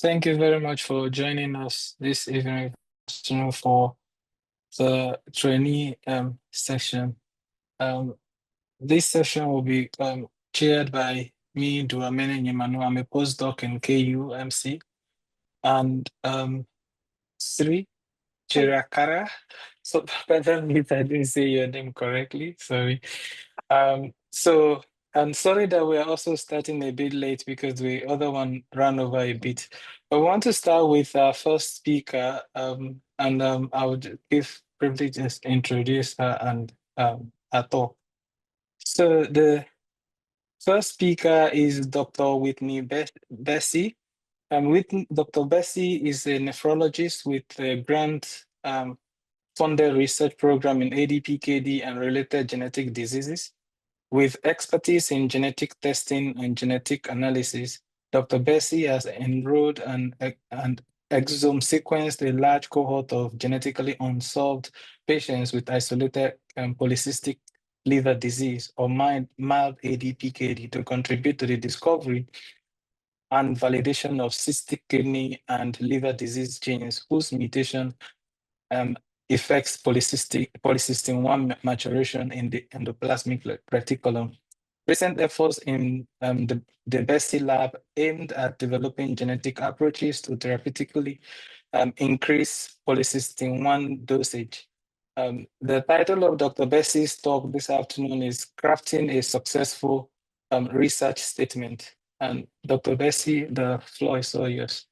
Thank you very much for joining us this evening for the trainee session. Um, this session will be chaired by me, Duamene Nyimanu. I'm a postdoc in KUMC, and Sri Chirakara. So pardon me if I didn't say your name correctly. Sorry. So I'm sorry that we're also starting a bit late because the other one ran over a bit. But we want to start with our first speaker, and I would give privileges to introduce her and her talk. So the first speaker is Dr. Whitney Bessie. Dr. Bessie is a nephrologist with a grant funded research program in ADPKD and related genetic diseases. With expertise in genetic testing and genetic analysis, Dr. Bessie has enrolled and exome sequenced a large cohort of genetically unsolved patients with isolated polycystic liver disease or mild ADPKD to contribute to the discovery and validation of cystic kidney and liver disease genes whose mutation affects polycystin 1 maturation in the endoplasmic reticulum. Recent efforts in the Bessie lab aimed at developing genetic approaches to therapeutically increase polycystin 1 dosage. The title of Dr. Bessie's talk this afternoon is Crafting a Successful Research Statement. And Dr. Bessie, the floor is all yours.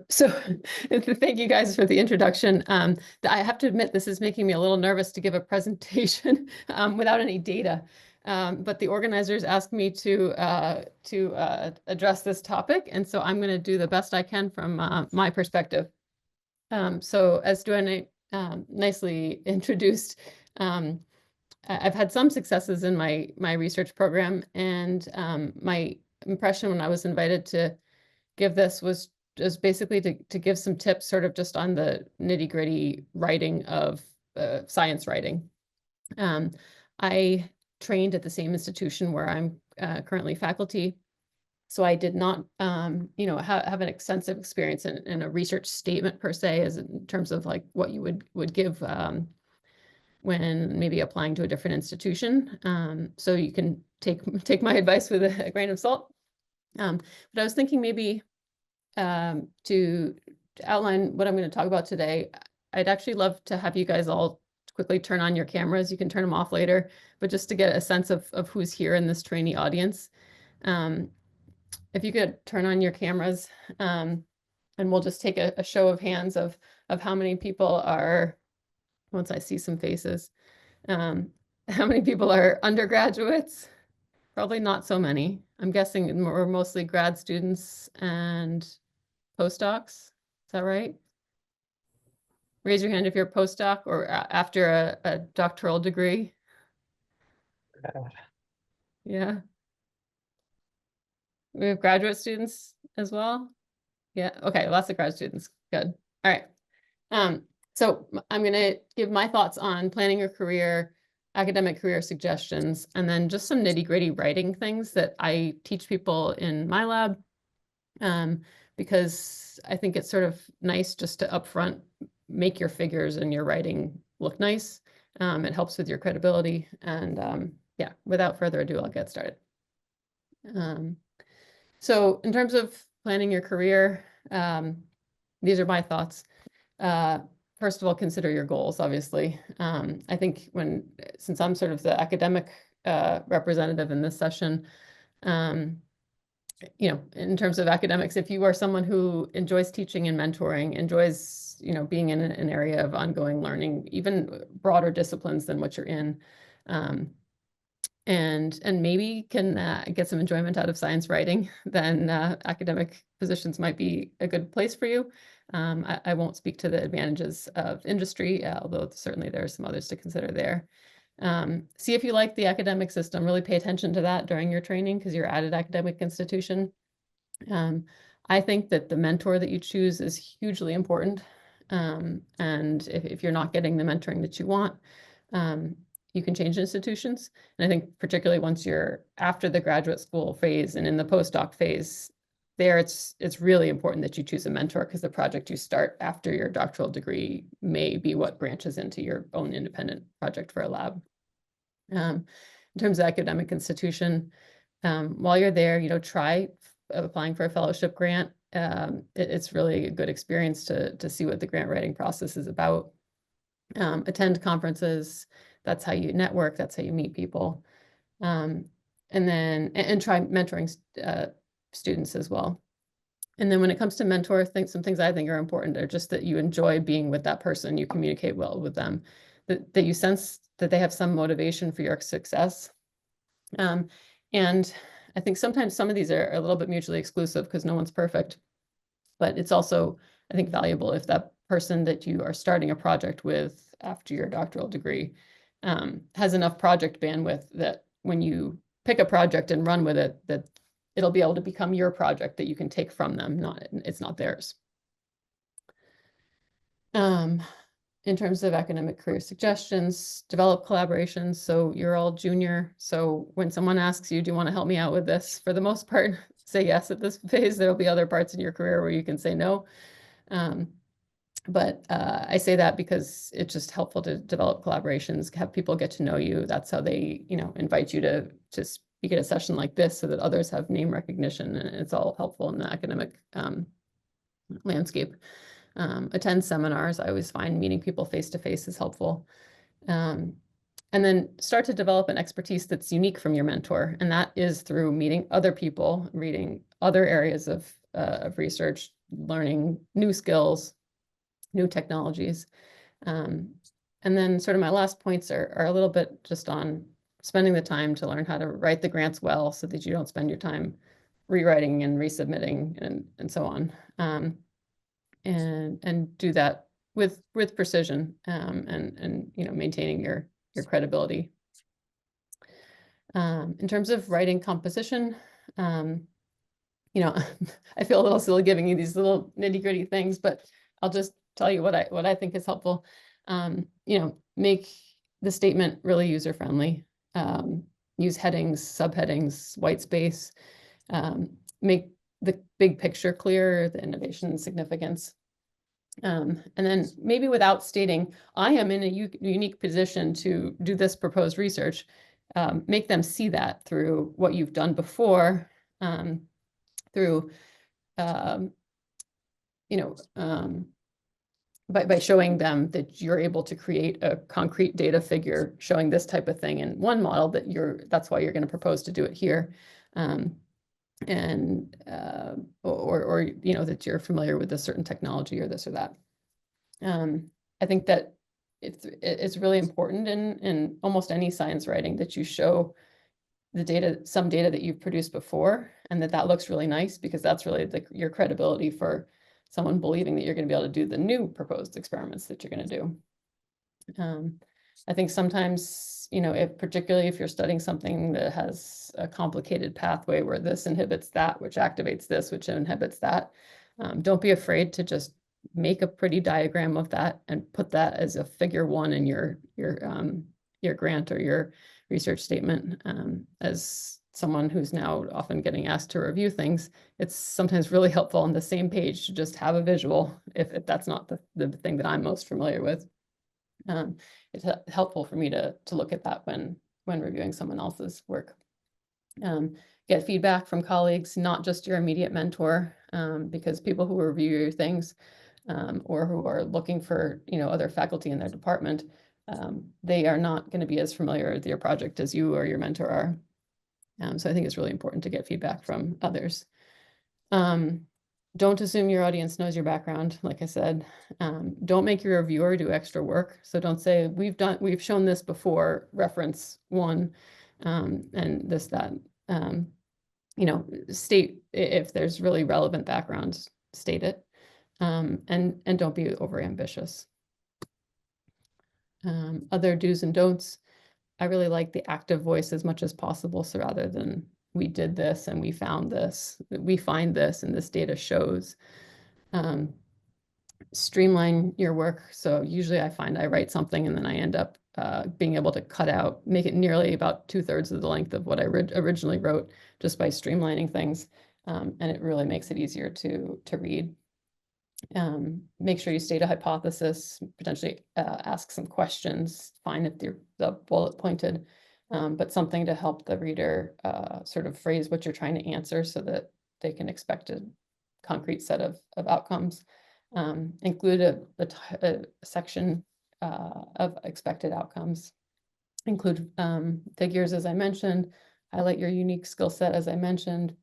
So thank you guys for the introduction. I have to admit, this is making me a little nervous to give a presentation without any data. But the organizers asked me to address this topic, and so I'm going to do the best I can from my perspective. So as Duane nicely introduced, I've had some successes in my research program, and my impression when I was invited to give this was just basically to give some tips sort of just on the nitty-gritty writing of science writing. I trained at the same institution where I'm currently faculty, so I did not have an extensive experience in a research statement per se, as in terms of like what you would give when maybe applying to a different institution. So you can take my advice with a grain of salt. But I was thinking maybe to outline what I'm going to talk about today, I'd actually love to have you guys all quickly turn on your cameras. You can turn them off later, but just to get a sense of who's here in this trainee audience. If you could turn on your cameras, and we'll just take a show of hands of how many people are, once I see some faces, how many people are undergraduates? Probably not so many. I'm guessing we're mostly grad students and postdocs. Is that right? Raise your hand if you're a postdoc or after a doctoral degree. Yeah. We have graduate students as well. Yeah. Okay. Lots of grad students. Good. All right. So I'm going to give my thoughts on planning your career, academic career suggestions, and then just some nitty-gritty writing things that I teach people in my lab. Because I think it's sort of nice just to upfront make your figures and your writing look nice. It helps with your credibility. And yeah, without further ado, I'll get started. So in terms of planning your career, these are my thoughts. First of all, consider your goals, obviously. I think since I'm sort of the academic representative in this session, in terms of academics, if you are someone who enjoys teaching and mentoring, enjoys, being in an area of ongoing learning, even broader disciplines than what you're in, and maybe can get some enjoyment out of science writing, then academic positions might be a good place for you. I won't speak to the advantages of industry, although certainly there are some others to consider there. See if you like the academic system, really pay attention to that during your training because you're at an academic institution. I think that the mentor that you choose is hugely important. And if you're not getting the mentoring that you want, you can change institutions. And I think particularly once you're after the graduate school phase and in the postdoc phase, there it's really important that you choose a mentor, because the project you start after your doctoral degree may be what branches into your own independent project for a lab. In terms of academic institution, while you're there, try applying for a fellowship grant. It's really a good experience to see what the grant writing process is about. Attend conferences. That's how you network. That's how you meet people. And try mentoring students as well. And then when it comes to mentor, some things I think are important are just that you enjoy being with that person, you communicate well with them, that you sense that they have some motivation for your success. And I think sometimes some of these are a little bit mutually exclusive because no one's perfect, but it's also, I think, valuable if that person that you are starting a project with after your doctoral degree has enough project bandwidth that when you pick a project and run with it, that it'll be able to become your project that you can take from them, it's not theirs. In terms of academic career suggestions, develop collaborations. So you're all junior. So when someone asks you, do you want to help me out with this? For the most part, say yes at this phase. There'll be other parts in your career where you can say no. But I say that because it's just helpful to develop collaborations, have people get to know you. That's how they, invite you to speak at a session like this so that others have name recognition, and it's all helpful in the academic landscape. Attend seminars. I always find meeting people face-to-face is helpful. And then start to develop an expertise that's unique from your mentor. And that is through meeting other people, reading other areas of research, learning new skills, new technologies. And then sort of my last points are a little bit just on spending the time to learn how to write the grants well so that you don't spend your time rewriting and resubmitting and so on. And do that with precision and maintaining your credibility. In terms of writing composition, I feel a little silly giving you these little nitty-gritty things, but I'll just tell you what I think is helpful. Make the statement really user-friendly. Use headings, subheadings, white space. Make the big picture clear, the innovation and significance. And then maybe without stating, I am in a unique position to do this proposed research, make them see that through what you've done before, through, by showing them that you're able to create a concrete data figure showing this type of thing in one model, that's why you're going to propose to do it here. Or that you're familiar with a certain technology or this or that. I think that it's really important in almost any science writing that you show some data that you've produced before, and that looks really nice, because that's really your credibility for someone believing that you're going to be able to do the new proposed experiments that you're going to do. I think sometimes, particularly if you're studying something that has a complicated pathway where this inhibits that, which activates this, which inhibits that, don't be afraid to just make a pretty diagram of that and put that as a figure 1 in your grant or your research statement. As someone who's now often getting asked to review things, it's sometimes really helpful on the same page to just have a visual if that's not the thing that I'm most familiar with. It's helpful for me to look at that when reviewing someone else's work. Get feedback from colleagues, not just your immediate mentor, because people who review your things or who are looking for other faculty in their department, they are not going to be as familiar with your project as you or your mentor are. So I think it's really important to get feedback from others. Don't assume your audience knows your background. Like I said, don't make your reviewer do extra work. So don't say, we've shown this before, reference 1, and this, that. State if there's really relevant backgrounds, state it, and don't be overambitious. Other do's and don'ts. I really like the active voice as much as possible. So rather than we did this and we found this, we find this and this data shows. Streamline your work. So usually I find I write something and then I end up being able to make it nearly about 2/3 of the length of what I originally wrote, just by streamlining things. and it really makes it easier to read. Make sure you state a hypothesis, potentially ask some questions, fine if they're the bullet pointed, but something to help the reader sort of phrase what you're trying to answer so that they can expect a concrete set of outcomes. Include a section of expected outcomes. Include figures, as I mentioned, highlight your unique skill set, as I mentioned.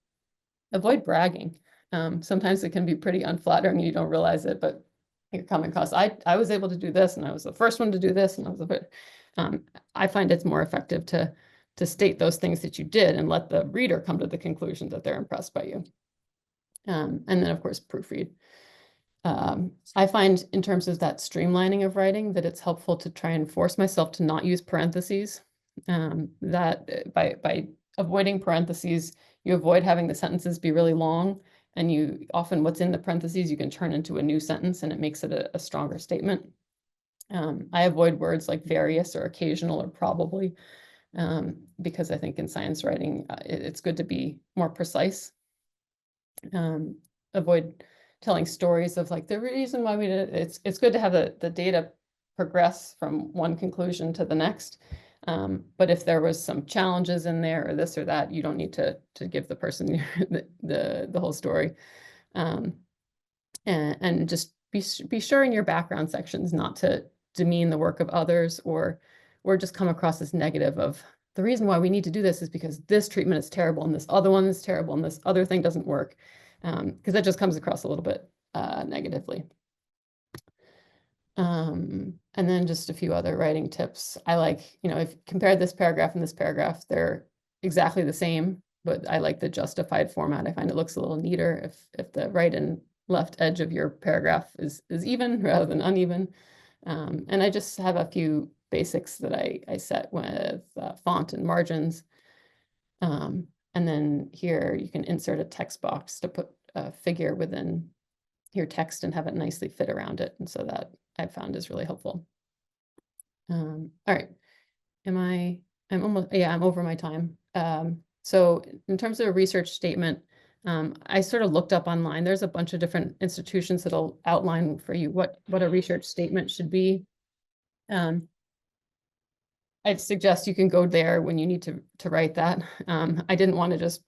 Avoid bragging. Sometimes it can be pretty unflattering and you don't realize it, but you're coming across, I was able to do this and I was the first one to do this and I was the first. I find it's more effective to state those things that you did and let the reader come to the conclusion that they're impressed by you. And then of course, proofread. I find in terms of that streamlining of writing that it's helpful to try and force myself to not use parentheses. That by avoiding parentheses, you avoid having the sentences be really long, and you often what's in the parentheses you can turn into a new sentence and it makes it a stronger statement. I avoid words like various or occasional or probably because I think in science writing it's good to be more precise. Avoid telling stories of like the reason why we did it. It's good to have the data progress from one conclusion to the next. But if there was some challenges in there or this or that, you don't need to give the person the whole story. And just be sure in your background sections not to demean the work of others or just come across as negative of the reason why we need to do this is because this treatment is terrible and this other one is terrible and this other thing doesn't work. Because that just comes across a little bit negatively. And then just a few other writing tips. I like, if compare this paragraph and this paragraph, they're exactly the same, but I like the justified format. I find it looks a little neater if the right and left edge of your paragraph is even rather than uneven. And I just have a few basics that I set with font and margins. And then here you can insert a text box to put a figure within your text and have it nicely fit around it. And so that I've found is really helpful. All right. I'm over my time. So in terms of a research statement, I sort of looked up online. There's a bunch of different institutions that'll outline for you what a research statement should be. I'd suggest you can go there when you need to write that. I didn't want to just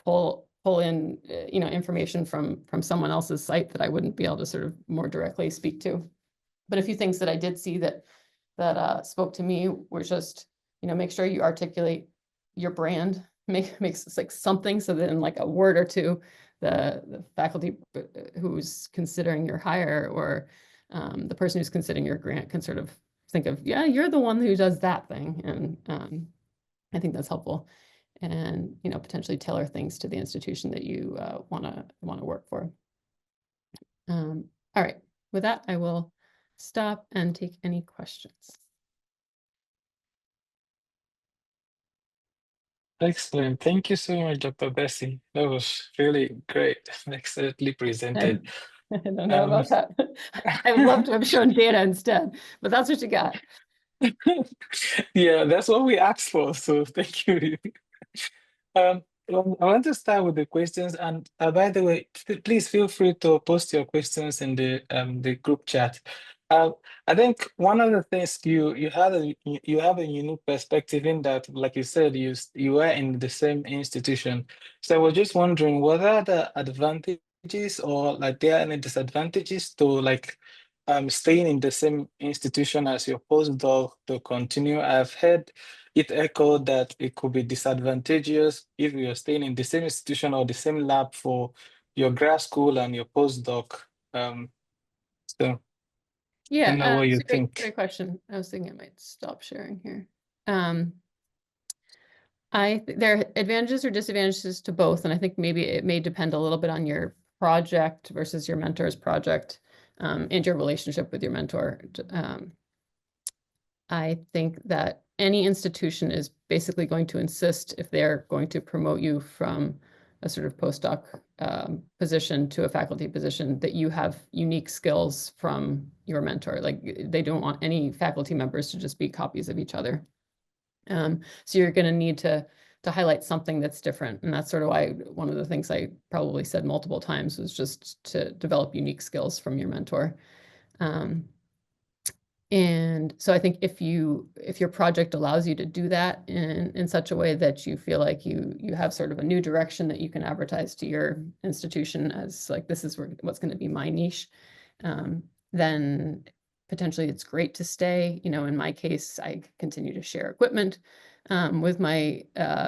pull in information from someone else's site that I wouldn't be able to sort of more directly speak to. But a few things that I did see that spoke to me were just make sure you articulate your brand, makes it like something so that in like a word or two, the faculty who's considering your hire or the person who's considering your grant can sort of think of, yeah, you're the one who does that thing. And I think that's helpful. And, potentially tailor things to the institution that you want to work for. All right, with that, I will stop and take any questions. Excellent. Thank you so much, Dr. Bessie. That was really great. Excellently presented. I don't know about that. I would love to have shown data instead, but that's what you got. Yeah, that's what we asked for. So thank you. Well, I want to start with the questions, and by the way, please feel free to post your questions in the group chat. I think one of the things you have a unique perspective in that, like you said, you were in the same institution. So I was just wondering, what are the advantages or like there are any disadvantages to like staying in the same institution as your postdoc to continue? I've heard it echoed that it could be disadvantageous if you're staying in the same institution or the same lab for your grad school and your postdoc. So I don't know what you it's a think. great question. I was thinking I might stop sharing here. There are advantages or disadvantages to both, and I think maybe it may depend a little bit on your project versus your mentor's project and your relationship with your mentor. I think that any institution is basically going to insist, if they're going to promote you from a sort of postdoc position to a faculty position, that you have unique skills from your mentor. Like they don't want any faculty members to just be copies of each other. So you're going to need to highlight something that's different. And that's sort of why one of the things I probably said multiple times was just to develop unique skills from your mentor. And so I think if your project allows you to do that in such a way that you feel like you have sort of a new direction that you can advertise to your institution as like, this is what's going to be my niche, then potentially it's great to stay. You know, in my case, I continue to share equipment with my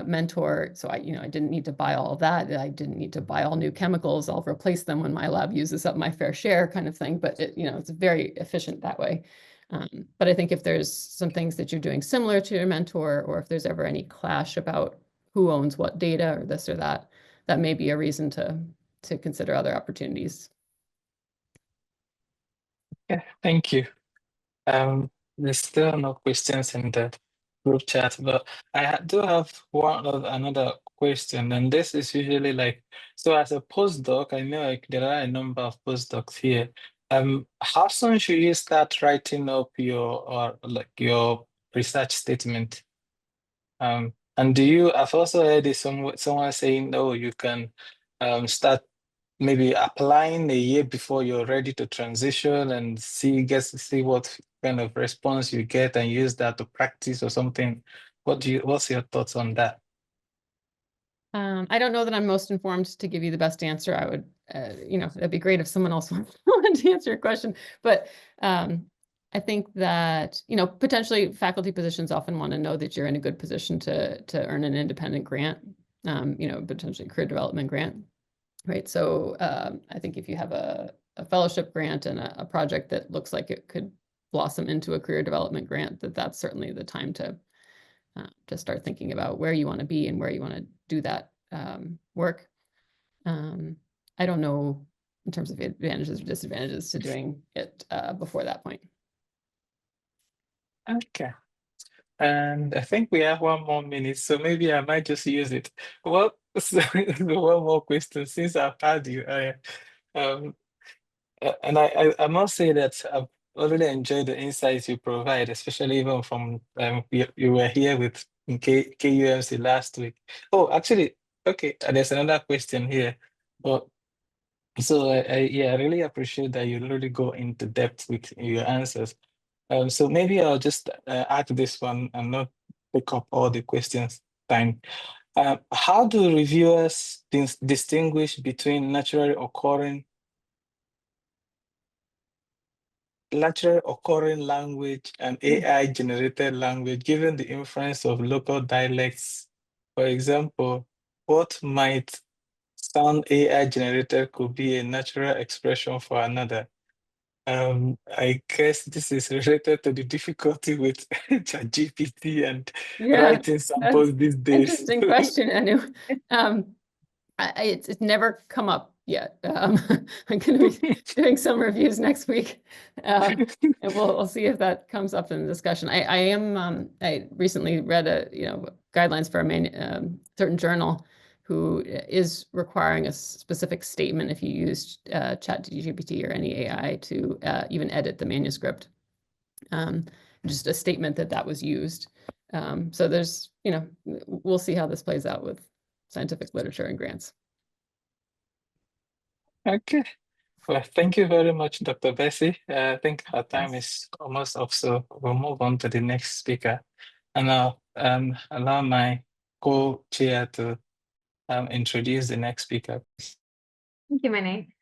mentor. So I didn't need to buy all of that. I didn't need to buy all new chemicals. I'll replace them when my lab uses up my fair share kind of thing. But it's very efficient that way. But I think if there's some things that you're doing similar to your mentor, or if there's ever any clash about who owns what data or this or that, that may be a reason to consider other opportunities. Yeah, thank you. There's still no questions in the group chat, but I do have another question, and this is usually like, so as a postdoc, I know like there are a number of postdocs here. How soon should you start writing up your research statement? And I've also heard someone saying, oh, you can start maybe applying a year before you're ready to transition and see what kind of response you get and use that to practice or something. What's your thoughts on that? I don't know that I'm most informed to give you the best answer. I would, it'd be great if someone else wanted to answer your question. But I think that, potentially faculty positions often want to know that you're in a good position to earn an independent grant, potentially career development grant, right? So I think if you have a fellowship grant and a project that looks like it could blossom into a career development grant, that's certainly the time to start thinking about where you want to be and where you want to do that work. I don't know in terms of advantages or disadvantages to doing it before that point. Okay. And I think we have 1 more minute, so maybe I might just use it. Well, so one more question since I've had you. Um, I must say that I've really enjoyed the insights you provide, especially even from you were here with in KUMC last week. Oh, actually, okay, there's another question here. But so I really appreciate that you really go into depth with your answers. So maybe I'll just add this one and not pick up all the questions time. How do reviewers distinguish between naturally occurring language and AI generated language, given the influence of local dialects? For example, what might sound AI generated could be a natural expression for another. I guess this is related to the difficulty with ChatGPT and Yeah, writing that's samples these days. interesting question, Anu. It's never come up yet. I'm going to be doing some reviews next week, and we'll see if that comes up in the discussion. I recently read guidelines for a certain journal who is requiring a specific statement if you use ChatGPT or any AI to even edit the manuscript. Just a statement that was used. So there's, we'll see how this plays out with scientific literature and grants. Okay. Well, thank you very much, Dr. Bessie. I think our time is almost up, so we'll move on to the next speaker. And I'll allow my co-chair to introduce the next speaker. Thank you, Mane.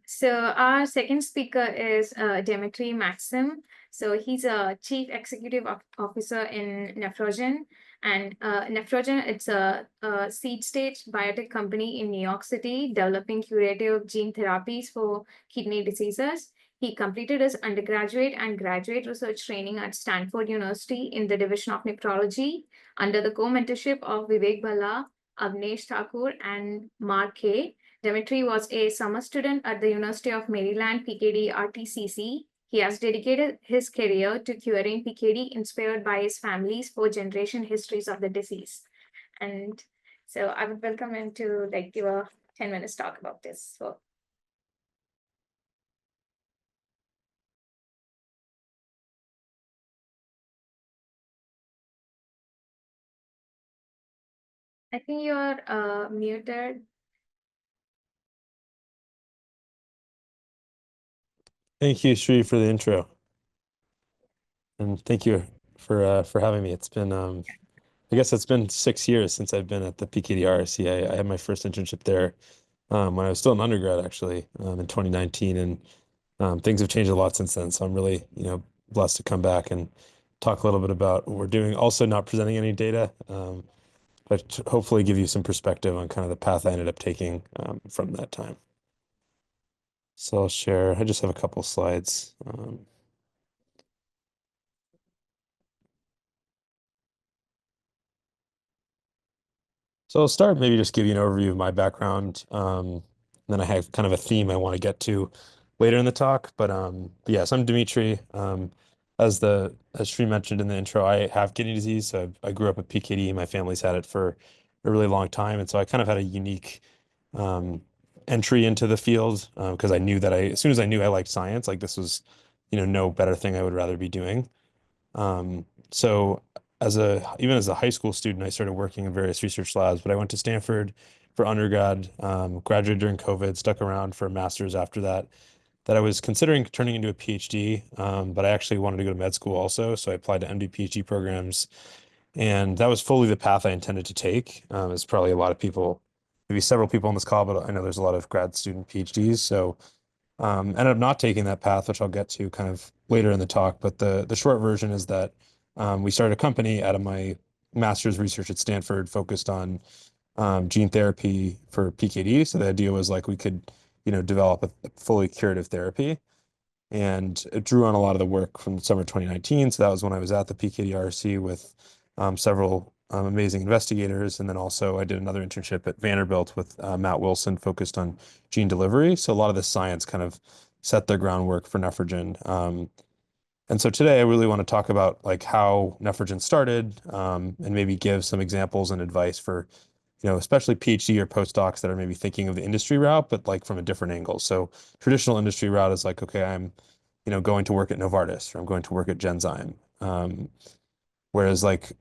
So our second speaker is Dimitri Maxim. So he's a chief executive officer in Nephrogen. And Nephrogen, it's a seed stage biotech company in New York City developing curative gene therapies for kidney diseases. He completed his undergraduate and graduate research training at Stanford University in the Division of Nephrology under the co-mentorship of Vivek Bhalla, Avnesh Thakur, and Mark Kay. Dimitri was a summer student at the University of Maryland PKD RTCC. He has dedicated his career to curing PKD inspired by his family's 4-generation histories of the disease. And so I would welcome him to give a 10 minutes talk about this. So I think you're muted. Thank you, Sri, for the intro. And thank you for having me. It's been I guess it's been 6 years since I've been at the PKD RRC. I had my first internship there when I was still an undergrad, actually, in 2019, and things have changed a lot since then. So I'm really, blessed to come back and talk a little bit about what we're doing. Also, not presenting any data, but to hopefully give you some perspective on kind of the path I ended up taking from that time. So I'll share. I just have a couple slides. So I'll start maybe just give you an overview of my background. Then I have kind of a theme I want to get to later in the talk. But yes, I'm Dimitri. As Sri mentioned in the intro, I have kidney disease. So I grew up with PKD. My family's had it for a really long time, and so I kind of had a unique entry into the field because I knew that as soon as I knew I liked science, like this was, no better thing I would rather be doing. So even as a high school student, I started working in various research labs, but I went to Stanford for undergrad, graduated during COVID, stuck around for a master's after that I was considering turning into a PhD, but I actually wanted to go to med school also. So I applied to MD PhD programs, and that was fully the path I intended to take. As probably a lot of people, maybe several people on this call, but I know there's a lot of grad student PhDs. So ended up not taking that path, which I'll get to kind of later in the talk. But the short version is that we started a company out of my master's research at Stanford focused on gene therapy for PKD. So the idea was like we could, develop a fully curative therapy. And it drew on a lot of the work from summer 2019. So that was when I was at the PKD RRC with several amazing investigators. And then also I did another internship at Vanderbilt with Matt Wilson focused on gene delivery. So a lot of the science kind of set the groundwork for Nephrogen. And so today I really want to talk about like how Nephrogen started and maybe give some examples and advice for, especially PhD or postdocs that are maybe thinking of the industry route, but like from a different angle. So traditional industry route is like, okay, I'm, going to work at Novartis or I'm going to work at Genzyme. Whereas like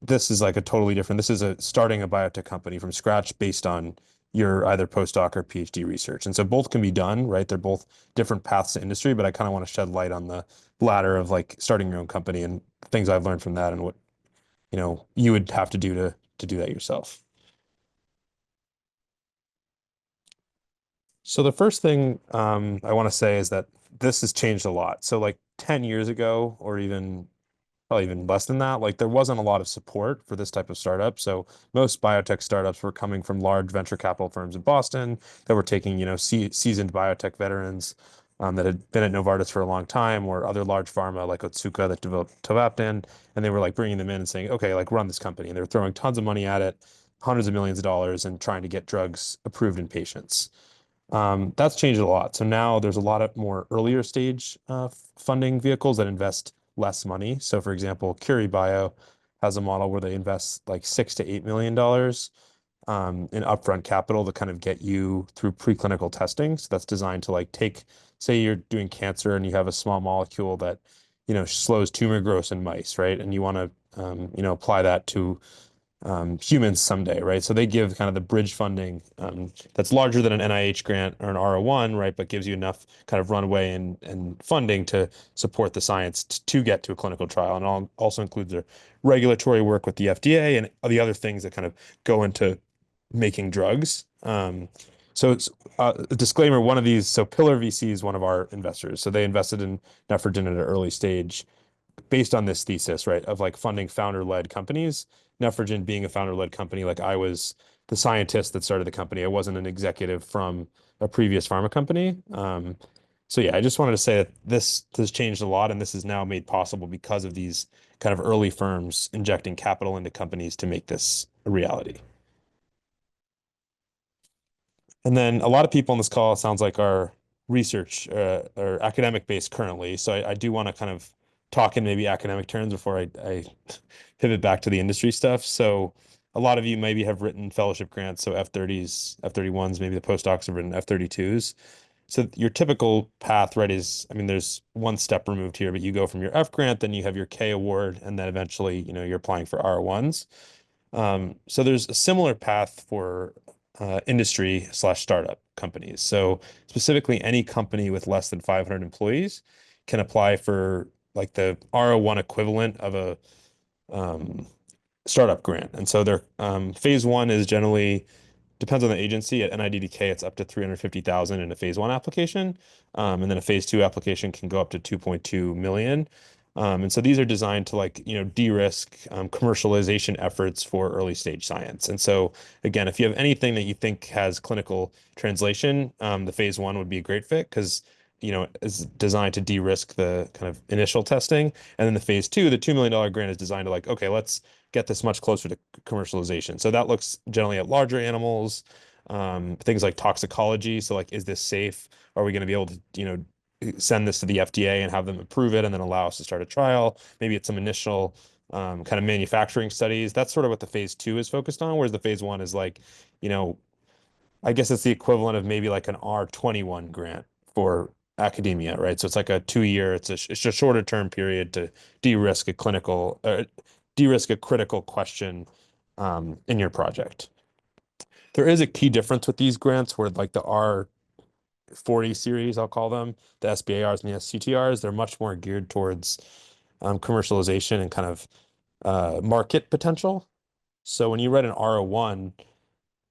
this is like a totally different, this is starting a biotech company from scratch based on your either postdoc or PhD research. And so both can be done, right? They're both different paths to industry, but I kind of want to shed light on the ladder of like starting your own company and things I've learned from that and what, you would have to do to do that yourself. So the first thing I want to say is that this has changed a lot. So like 10 years ago, or probably even less than that, like there wasn't a lot of support for this type of startup. So most biotech startups were coming from large venture capital firms in Boston that were taking, seasoned biotech veterans that had been at Novartis for a long time, or other large pharma like Otsuka that developed tolvaptan, and they were like bringing them in and saying, okay, like run this company. And they were throwing tons of money at it, hundreds of millions of dollars, and trying to get drugs approved in patients. That's changed a lot. So now there's a lot of more earlier stage funding vehicles that invest less money. So for example, Curie Bio has a model where they invest like $6 to $8 million in upfront capital to kind of get you through preclinical testing. So that's designed to like say you're doing cancer and you have a small molecule that, slows tumor growth in mice, right? And you want to, apply that to humans someday, right? So they give kind of the bridge funding that's larger than an NIH grant or an R01, right? But gives you enough kind of runway and funding to support the science to get to a clinical trial. And also includes their regulatory work with the FDA and the other things that kind of go into making drugs. So it's a disclaimer, so Pillar VC is one of our investors. So they invested in Nephrogen at an early stage based on this thesis, right, of like funding founder-led companies. Nephrogen being a founder-led company, like I was the scientist that started the company. I wasn't an executive from a previous pharma company. So yeah, I just wanted to say that this has changed a lot, and this is now made possible because of these kind of early firms injecting capital into companies to make this a reality. And then a lot of people on this call, it sounds like, are research or academic based currently. So I do want to kind of talk in maybe academic terms before I pivot back to the industry stuff. So a lot of you maybe have written fellowship grants, so F30s, F31s, maybe the postdocs have written F32s. So your typical path, right, is, I mean, there's one step removed here, but you go from your F grant, then you have your K award, and then eventually, you're applying for R1s. So there's a similar path for industry/startup companies. So specifically, any company with less than 500 employees can apply for like the R01 equivalent of a startup grant. And so their phase one is generally depends on the agency. At NIDDK, it's up to 350,000 in a phase one application. And then a phase two application can go up to 2.2 million. And so these are designed to like, de-risk commercialization efforts for early stage science. And so again, if you have anything that you think has clinical translation, the phase one would be a great fit because is designed to de-risk the kind of initial testing. And then the phase two, the $2 million grant is designed to like, okay, let's get this much closer to commercialization. So that looks generally at larger animals, things like toxicology. So like, is this safe? Are we going to be able to, send this to the FDA and have them approve it and then allow us to start a trial? Maybe it's some initial kind of manufacturing studies. That's sort of what the phase two is focused on, whereas the phase one is like, I guess it's the equivalent of maybe like an R21 grant for academia, right? So it's like a 2 year, it's a shorter term period to de-risk a critical question in your project. There is a key difference with these grants where like the R40 series, I'll call them, the SBARs and the STTRs, they're much more geared towards commercialization and kind of market potential. So when you read an R01,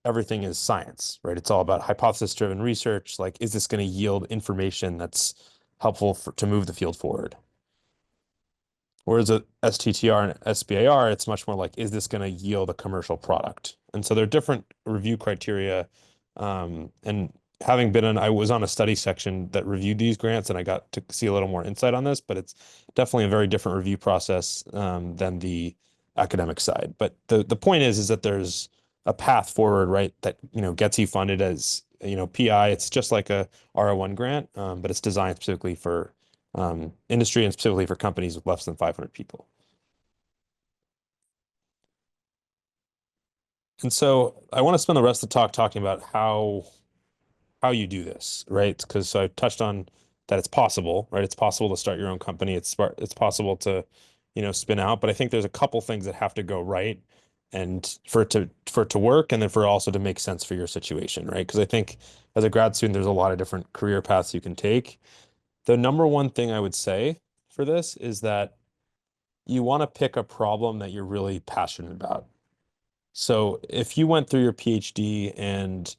everything is science, right? It's all about hypothesis-driven research. Like, is this going to yield information that's helpful to move the field forward? Whereas a STTR and SBAR, it's much more like, is this going to yield a commercial product? And so there are different review criteria. And having been I was on a study section that reviewed these grants, and I got to see a little more insight on this, but it's definitely a very different review process than the academic side. But the point is that there's a path forward, right, that gets you funded as PI. It's just like a R01 grant, but it's designed specifically for industry and specifically for companies with less than 500 people. And so I want to spend the rest of the talk talking about how you do this, right? Because I touched on that it's possible, right? It's possible to start your own company. It's possible to, spin out. But I think there's a couple things that have to go right, and for it to work, and then for it also to make sense for your situation, right? Because I think as a grad student, there's a lot of different career paths you can take. The number one thing I would say for this is that you want to pick a problem that you're really passionate about. So if you went through your PhD and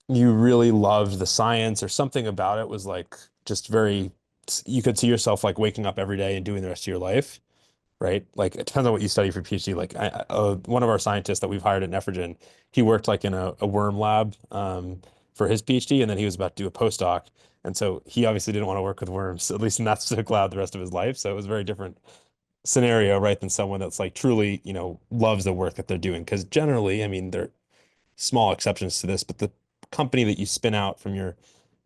you really loved the science or something about it was like just you could see yourself like waking up every day and doing the rest of your life, right? Like it depends on what you study for PhD. Like one of our scientists that we've hired at Nephrogen, he worked like in a worm lab for his PhD, and then he was about to do a postdoc. And so he obviously didn't want to work with worms, at least in that specific lab, the rest of his life. So it was a very different scenario, right, than someone that's like truly, loves the work that they're doing. Because generally, I mean, there are small exceptions to this, but the company that you spin out from your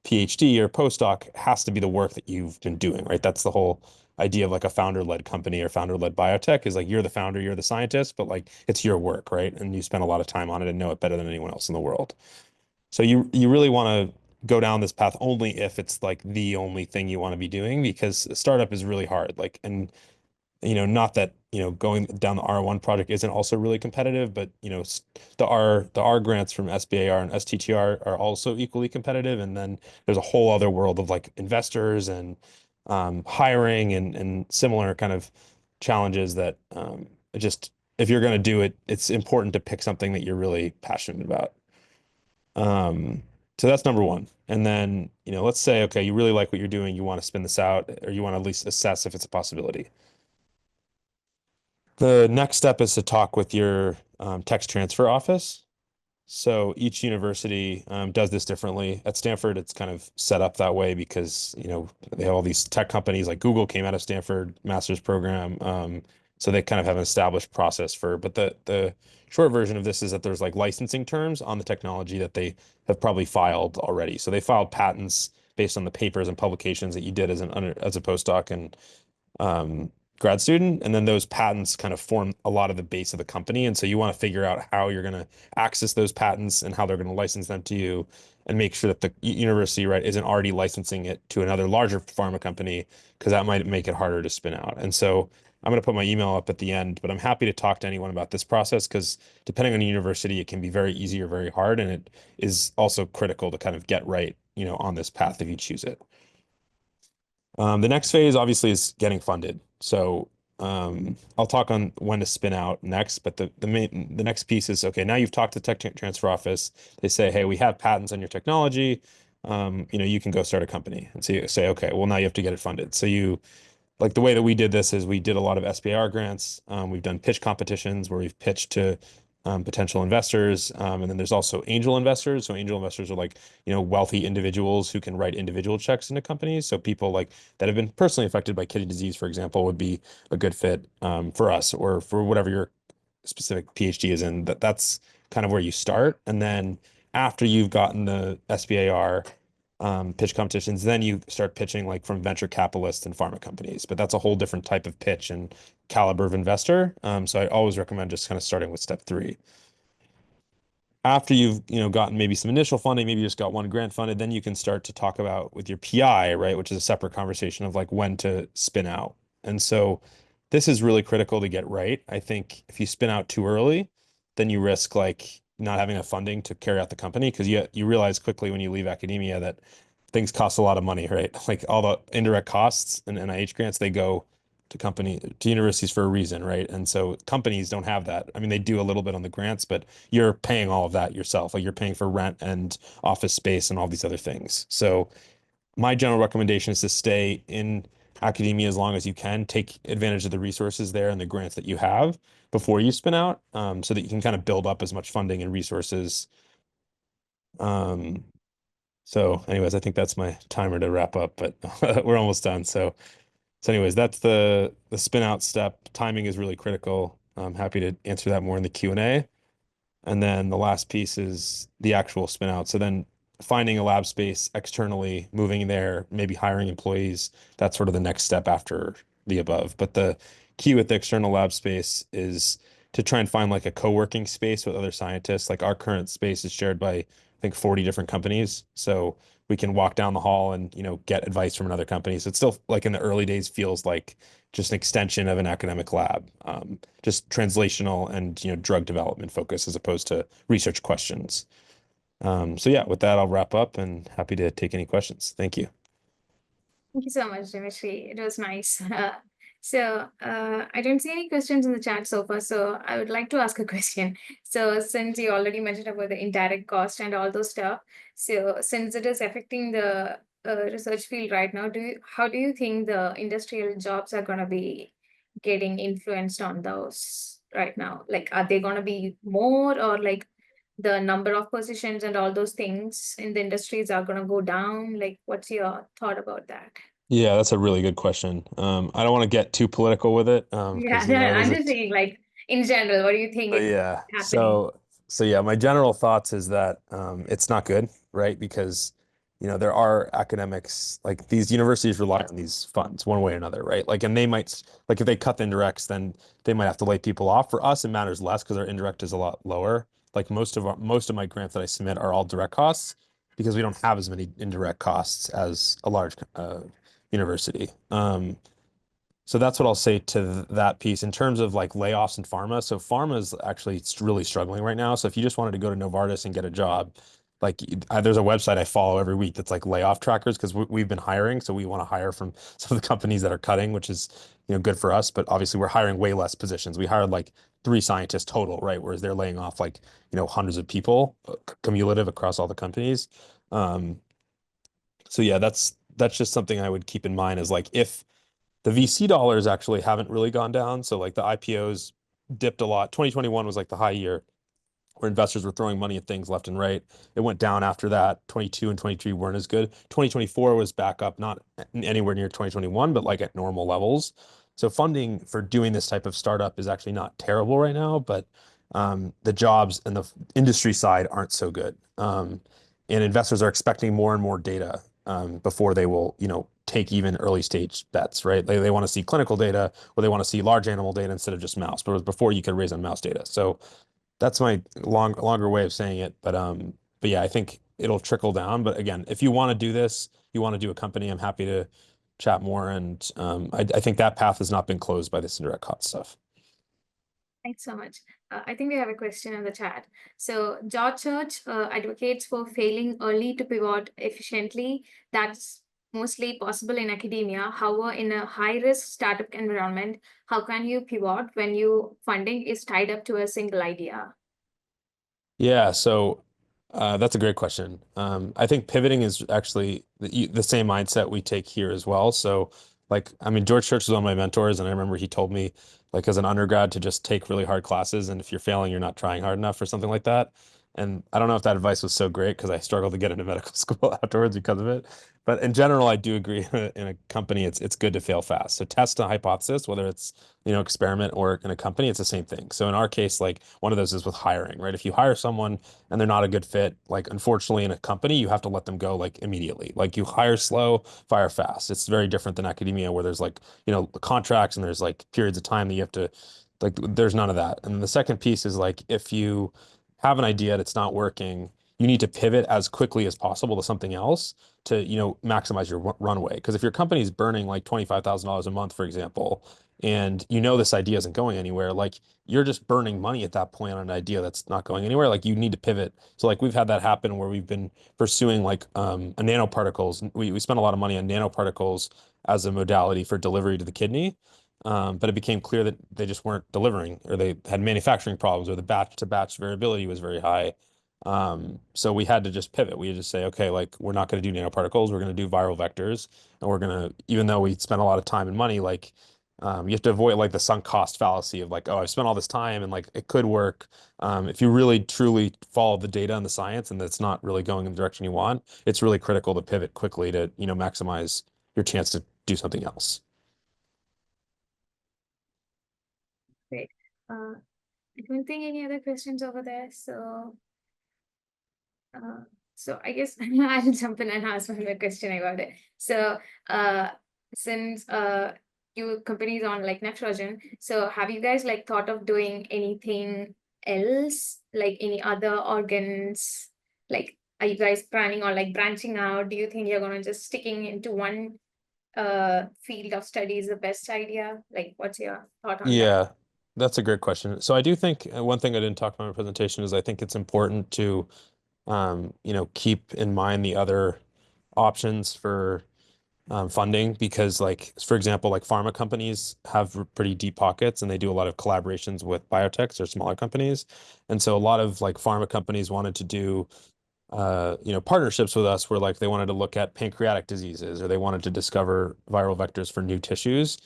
PhD or postdoc has to be the work that you've been doing, right? That's the whole idea of like a founder-led company or founder-led biotech is like you're the founder, you're the scientist, but like it's your work, right? And you spend a lot of time on it and know it better than anyone else in the world. So you really want to go down this path only if it's like the only thing you want to be doing, because a startup is really hard. Like, and not that, going down the R1 project isn't also really competitive, but, the R grants from SBAR and STTR are also equally competitive. And then there's a whole other world of like investors and hiring and similar kind of challenges that if you're going to do it, it's important to pick something that you're really passionate about. So that's number one. And then, let's say, okay, you really like what you're doing, you want to spin this out, or you want to at least assess if it's a possibility. The next step is to talk with your tech transfer office. So each university does this differently. At Stanford, it's kind of set up that way because, they have all these tech companies like Google came out of Stanford master's program. So they kind of have an established process but the short version of this is that there's like licensing terms on the technology that they have probably filed already. So they filed patents based on the papers and publications that you did as a postdoc and grad student, and then those patents kind of form a lot of the base of the company. And so you want to figure out how you're going to access those patents and how they're going to license them to you, and make sure that the university, right, isn't already licensing it to another larger pharma company, because that might make it harder to spin out. And so I'm going to put my email up at the end, but I'm happy to talk to anyone about this process because depending on the university, it can be very easy or very hard. And it is also critical to kind of get right, on this path if you choose it. The next phase obviously is getting funded. So I'll talk on when to spin out next, but the next piece is, okay, now you've talked to the tech transfer office. They say, hey, we have patents on your technology. You can go start a company. And so you say, okay, well, now you have to get it funded. So like the way that we did this is we did a lot of SBIR grants. We've done pitch competitions where we've pitched to potential investors. And then there's also angel investors. So angel investors are like, wealthy individuals who can write individual checks into companies. So people like that have been personally affected by kidney disease, for example, would be a good fit for us or for whatever your specific PhD is in. That's kind of where you start. And then after you've gotten the SBIR pitch competitions, then you start pitching like from venture capitalists and pharma companies. But that's a whole different type of pitch and caliber of investor. So I always recommend just kind of starting with step 3. After you've gotten maybe some initial funding, maybe you just got one grant funded, then you can start to talk about with your PI, right, which is a separate conversation of like when to spin out. And so this is really critical to get right. I think if you spin out too early, then you risk like not having enough funding to carry out the company because you realize quickly when you leave academia that things cost a lot of money, right? Like all the indirect costs and NIH grants, they go to universities for a reason, right? And so companies don't have that. I mean, they do a little bit on the grants, but you're paying all of that yourself. Like you're paying for rent and office space and all these other things. So my general recommendation is to stay in academia as long as you can, take advantage of the resources there and the grants that you have before you spin out, so that you can kind of build up as much funding and resources. So anyways, I think that's my timer to wrap up, but we're almost done. So anyways, that's the spin out step. Timing is really critical. I'm happy to answer that more in the Q&A. And then the last piece is the actual spin out. So then finding a lab space externally, moving there, maybe hiring employees, that's sort of the next step after the above. But the key with the external lab space is to try and find like a co-working space with other scientists. Like our current space is shared by, I think, 40 different companies. So we can walk down the hall and, get advice from another company. So it's still like in the early days feels like just an extension of an academic lab, just translational and, drug development focus as opposed to research questions. So yeah, with that, I'll wrap up and happy to take any questions. Thank you. Thank you so much, Dimitri. It was nice. I don't see any questions in the chat so far, so I would like to ask a question. So since you already mentioned about the indirect cost and all those stuff, so since it is affecting the research field right now, how do you think the industrial jobs are going to be getting influenced on those right now? Like, are they going to be more, or like the number of positions and all those things in the industries are going to go down? Like, what's your thought about that? Yeah, that's a really good question. I don't want to get too political with it, Yeah, because it is I'm just saying, like, in general, what do you think is yeah. happening? So yeah, my general thoughts is that it's not good, right? Because there are academics, like these universities rely on these funds one way or another, right? Like, and they might, like, if they cut the indirects, then they might have to lay people off. For us, it matters less because our indirect is a lot lower. Like most of my grants that I submit are all direct costs because we don't have as many indirect costs as a large university. So that's what I'll say to that piece in terms of like layoffs in pharma. So pharma is actually really struggling right now. So if you just wanted to go to Novartis and get a job, like there's a website I follow every week that's like layoff trackers because we've been hiring. So we want to hire from some of the companies that are cutting, which is, good for us. But obviously we're hiring way less positions. We hired like 3 scientists total, right? Whereas they're laying off like, hundreds of people cumulative across all the companies. So yeah, that's just something I would keep in mind is like if the VC dollars actually haven't really gone down. So like the IPOs dipped a lot. 2021 was like the high year where investors were throwing money at things left and right. It went down after that. 22 and 23 weren't as good. 2024 was back up, not anywhere near 2021, but like at normal levels. So funding for doing this type of startup is actually not terrible right now, but the jobs and the industry side aren't so good. And investors are expecting more and more data before they will, take even early stage bets, right? They want to see clinical data or they want to see large animal data instead of just mouse. But before you could raise on mouse data. So that's my longer way of saying it. But yeah, I think it'll trickle down. But again, if you want to do this, you want to do a company, I'm happy to chat more. And I think that path has not been closed by this indirect cost stuff. Thanks so much. I think we have a question in the chat. So George Church advocates for failing early to pivot efficiently. That's mostly possible in academia. However, in a high-risk startup environment, how can you pivot when your funding is tied up to a single idea? Yeah, so that's a great question. I think pivoting is actually the same mindset we take here as well. So, like, I mean, George Church was one of my mentors, and I remember he told me, like, as an undergrad, to just take really hard classes, and if you're failing, you're not trying hard enough or something like that. And I don't know if that advice was so great because I struggled to get into medical school afterwards because of it. But in general, I do agree in a company, it's good to fail fast. So test a hypothesis, whether it's experiment or in a company, it's the same thing. So in our case, like one of those is with hiring, right? If you hire someone and they're not a good fit, like unfortunately in a company, you have to let them go like immediately. Like you hire slow, fire fast. It's very different than academia where there's like, contracts and there's like periods of time that you have to, like, there's none of that. And the second piece is like, if you have an idea that's not working, you need to pivot as quickly as possible to something else to, maximize your runway. Because if your company's burning like $25,000 a month, for example, and this idea isn't going anywhere, like you're just burning money at that point on an idea that's not going anywhere. Like you need to pivot. So like we've had that happen where we've been pursuing like a nanoparticles. We spent a lot of money on nanoparticles as a modality for delivery to the kidney. But it became clear that they just weren't delivering, or they had manufacturing problems, or the batch to batch variability was very high. So we had to just pivot. We had to say, okay, like we're not going to do nanoparticles, we're going to do viral vectors, and we're going to, even though we spent a lot of time and money, like you have to avoid like the sunk cost fallacy of like, oh, I've spent all this time and like it could work. If you really truly follow the data and the science and that's not really going in the direction you want, it's really critical to pivot quickly to, maximize your chance to do something else. Great. I don't think any other questions over there. So I guess I'll jump in and ask one more question about it. So since your company is on like nitrogen, so have you guys like thought of doing anything else, like any other organs? Like, are you guys planning on like branching out? Do you think you're gonna just sticking into one field of study is the best idea? Like, what's your thought on that? Yeah, that's a great question. So I do think one thing I didn't talk about in my presentation is I think it's important to, keep in mind the other options for funding, because like, for example, like pharma companies have pretty deep pockets and they do a lot of collaborations with biotechs or smaller companies. And so a lot of like pharma companies wanted to do partnerships with us where like they wanted to look at pancreatic diseases or they wanted to discover viral vectors for new tissues.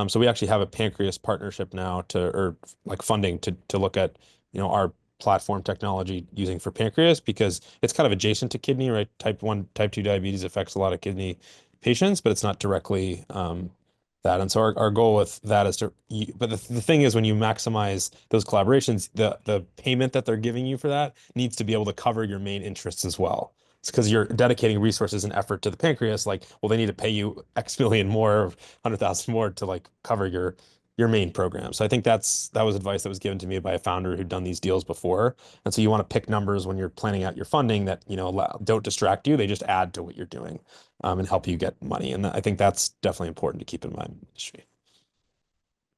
So we actually have a pancreas partnership now or like funding to look at, our platform technology using for pancreas, because it's kind of adjacent to kidney, right? Type 1, type 2 diabetes affects a lot of kidney patients, but it's not directly that. And so our goal with that is to, but the thing is, when you maximize those collaborations, the payment that they're giving you for that needs to be able to cover your main interests as well. It's because you're dedicating resources and effort to the pancreas, like, well, they need to pay you X million more, 100,000 more to like cover your main program. So I think that was advice that was given to me by a founder who'd done these deals before. And so you want to pick numbers when you're planning out your funding that, don't distract you. They just add to what you're doing and help you get money. And I think that's definitely important to keep in mind in the industry.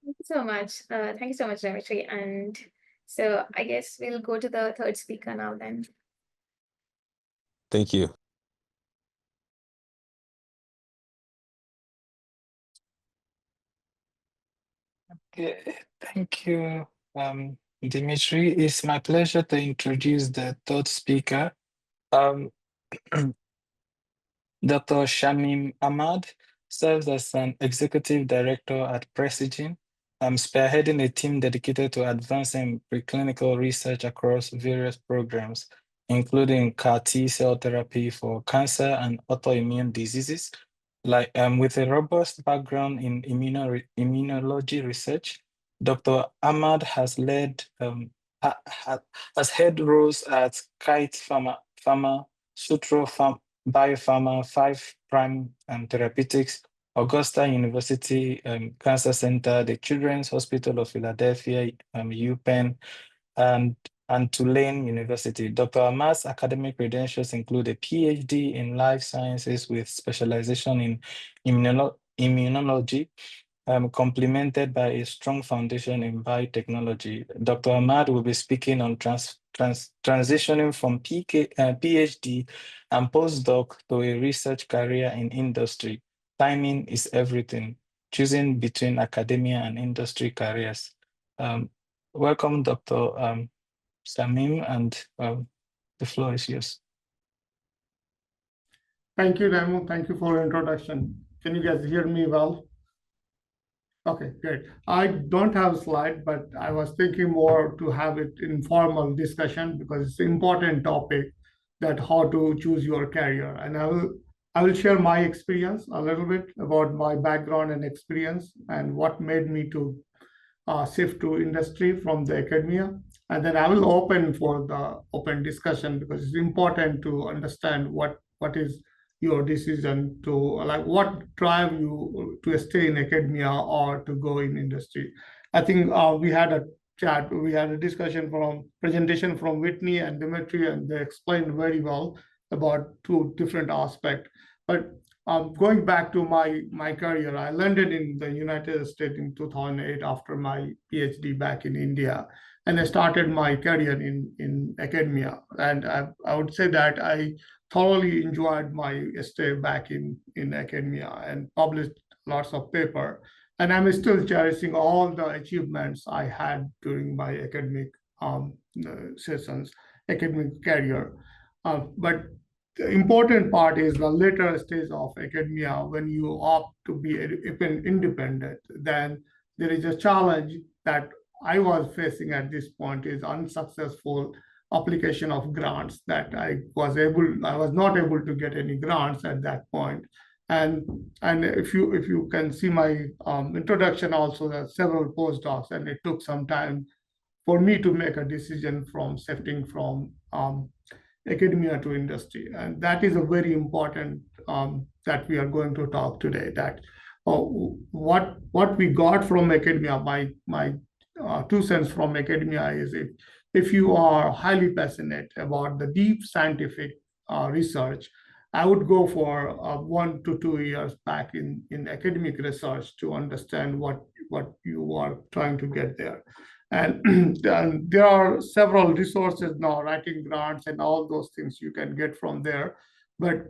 Thank you so much. Thank you so much, Dimitri. And so I guess we'll go to the third speaker now then. Thank you. Okay, thank you, Dimitri. It's my pleasure to introduce the third speaker, Dr. Shamim Ahmad. Serves as an executive director at Precigen, spearheading a team dedicated to advancing preclinical research across various programs, including CAR T cell therapy for cancer and autoimmune diseases. With a robust background in immunology research, Dr. Ahmad has led has held roles at Kite Pharma, Sutro Biopharma, 5 Prime Therapeutics, Augusta University Cancer Center, the Children's Hospital of Philadelphia, UPenn, and and Tulane University. Dr. Ahmad's academic credentials include a PhD in life sciences with specialization in immunology, complemented by a strong foundation in biotechnology. Dr. Ahmad will be speaking on transitioning from PhD and postdoc to a research career in industry. Timing is everything, choosing between academia and industry careers. Welcome, Dr. Samim, and the floor is yours. Thank you, Raymond. Thank you for the introduction. Can you guys hear me well? Okay, great. I don't have a slide, but I was thinking more to have it informal discussion because it's an important topic that how to choose your career. And I will share my experience a little bit about my background and experience and what made me to shift to industry from the academia. And then I will open for the open discussion because it's important to understand what is your decision to, like, what drive you to stay in academia or to go in industry. I think we had a chat, we had a discussion from presentation from Whitney and Dimitri, and they explained very well about two different aspects. But going back to my career, I landed in the United States in 2008 after my PhD back in India, and I started my career in academia. And I would say that I thoroughly enjoyed my stay back in academia and published lots of paper. And I'm still cherishing all the achievements I had during my academic sessions, academic career. But the important part is the later stage of academia, when you opt to be independent, then there is a challenge that I was facing at this point is unsuccessful application of grants that I was not able to get any grants at that point. And if you can see my introduction also, there are several postdocs, and it took some time for me to make a decision from shifting from academia to industry. And that is a very important that we are going to talk today, that what we got from academia, my 2 cents from academia is if you are highly passionate about the deep scientific research, I would go for 1 to 2 years back in academic research to understand what you are trying to get there. And there are several resources now, writing grants and all those things you can get from there. But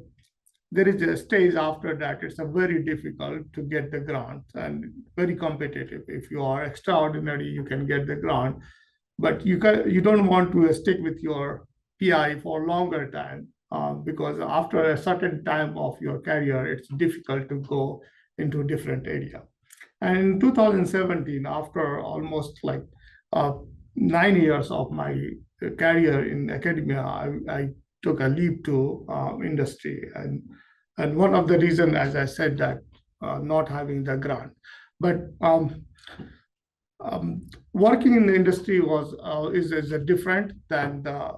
there is a stage after that, it's a very difficult to get the grant and very competitive. If you are extraordinary, you can get the grant, but you don't want to stick with your PI for longer time because after a certain time of your career, it's difficult to go into a different area. And in 2017, after almost like 9 years of my career in academia, I took a leap to industry. And one of the reasons, as I said, that not having the grant. But working in the industry is different than the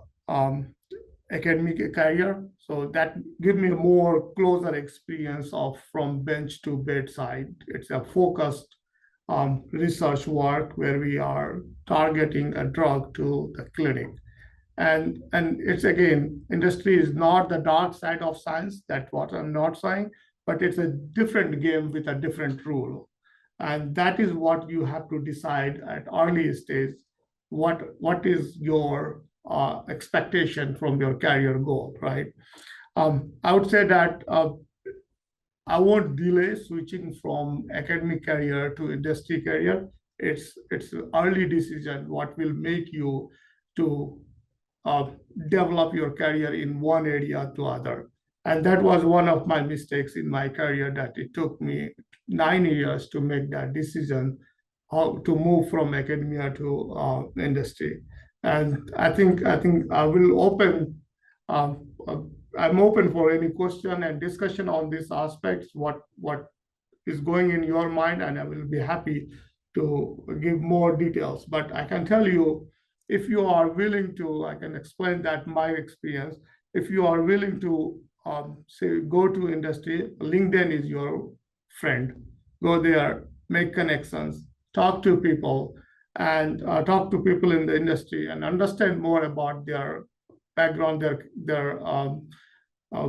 academic career. So that gave me a more closer experience of from bench to bedside. It's a focused research work where we are targeting a drug to the clinic. And it's, again, industry is not the dark side of science, that's what I'm not saying, but it's a different game with a different rule. And that is what you have to decide at early stage, what is your expectation from your career goal, right? I would say that I won't delay switching from academic career to industry career. It's an early decision what will make you to develop your career in one area to other. And that was one of my mistakes in my career, that it took me 9 years to make that decision, how to move from academia to industry. And I think I will open, I'm open for any question and discussion on these aspects, what is going in your mind, and I will be happy to give more details. But I can tell you, if you are willing to, I can explain that my experience. If you are willing to say go to industry, LinkedIn is your friend. Go there, make connections, talk to people, and talk to people in the industry and understand more about their background, their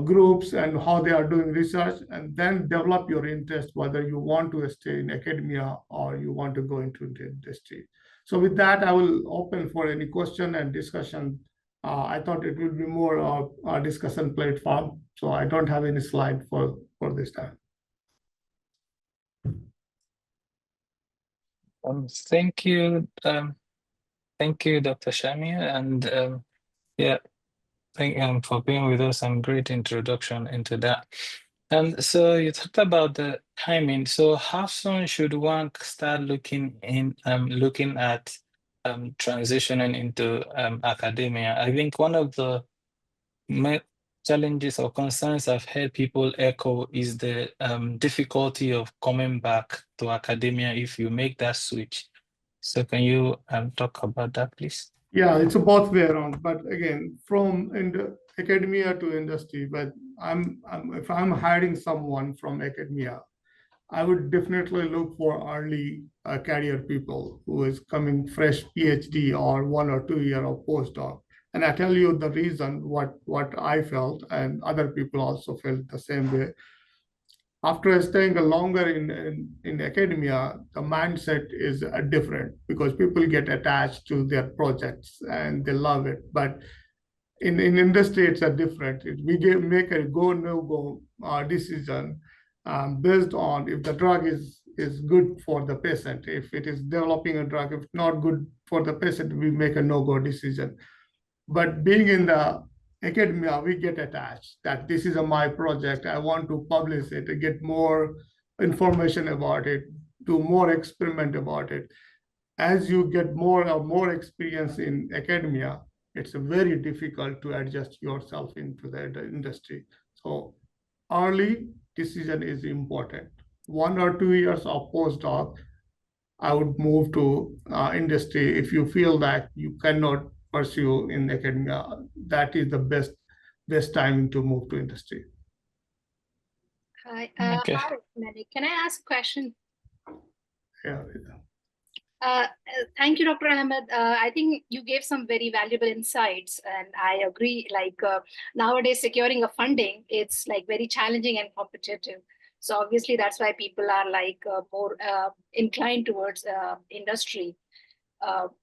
groups and how they are doing research, and then develop your interest, whether you want to stay in academia or you want to go into the industry. So with that, I will open for any question and discussion. I thought it would be more of a discussion platform, so I don't have any slide for this time. Thank you, Dr. Shamir, and yeah, thank you for being with us and great introduction into that. And so you talked about the timing. So how soon should one start looking at transitioning into academia? I think one of the challenges or concerns I've heard people echo is the difficulty of coming back to academia if you make that switch. So can you talk about that, please? Yeah, it's a both way around. But again, from academia to industry, but if I'm hiring someone from academia, I would definitely look for early career people who is coming fresh PhD or 1 or 2 year of postdoc. And I tell you the reason what I felt, and other people also felt the same way. After staying longer in academia, the mindset is different because people get attached to their projects and they love it. But in industry, it's a different. We make a go no go decision based on if the drug is good for the patient. If it is developing a drug, if not good for the patient, we make a no go decision. But being in the academia, we get attached that this is my project. I want to publish it, to get more information about it, do more experiment about it. As you get more and more experience in academia, it's very difficult to adjust yourself into the industry. So early decision is important. 1 or 2 years of postdoc, I would move to industry. If you feel that you cannot pursue in academia, that is the best time to move to industry. Hi, Okay. hi, Mani. Can I ask a question? Yeah. Thank you, Dr. Ahmed. I think you gave some very valuable insights, and I agree. Like nowadays, securing a funding, it's like very challenging and competitive. So obviously, that's why people are like more inclined towards industry.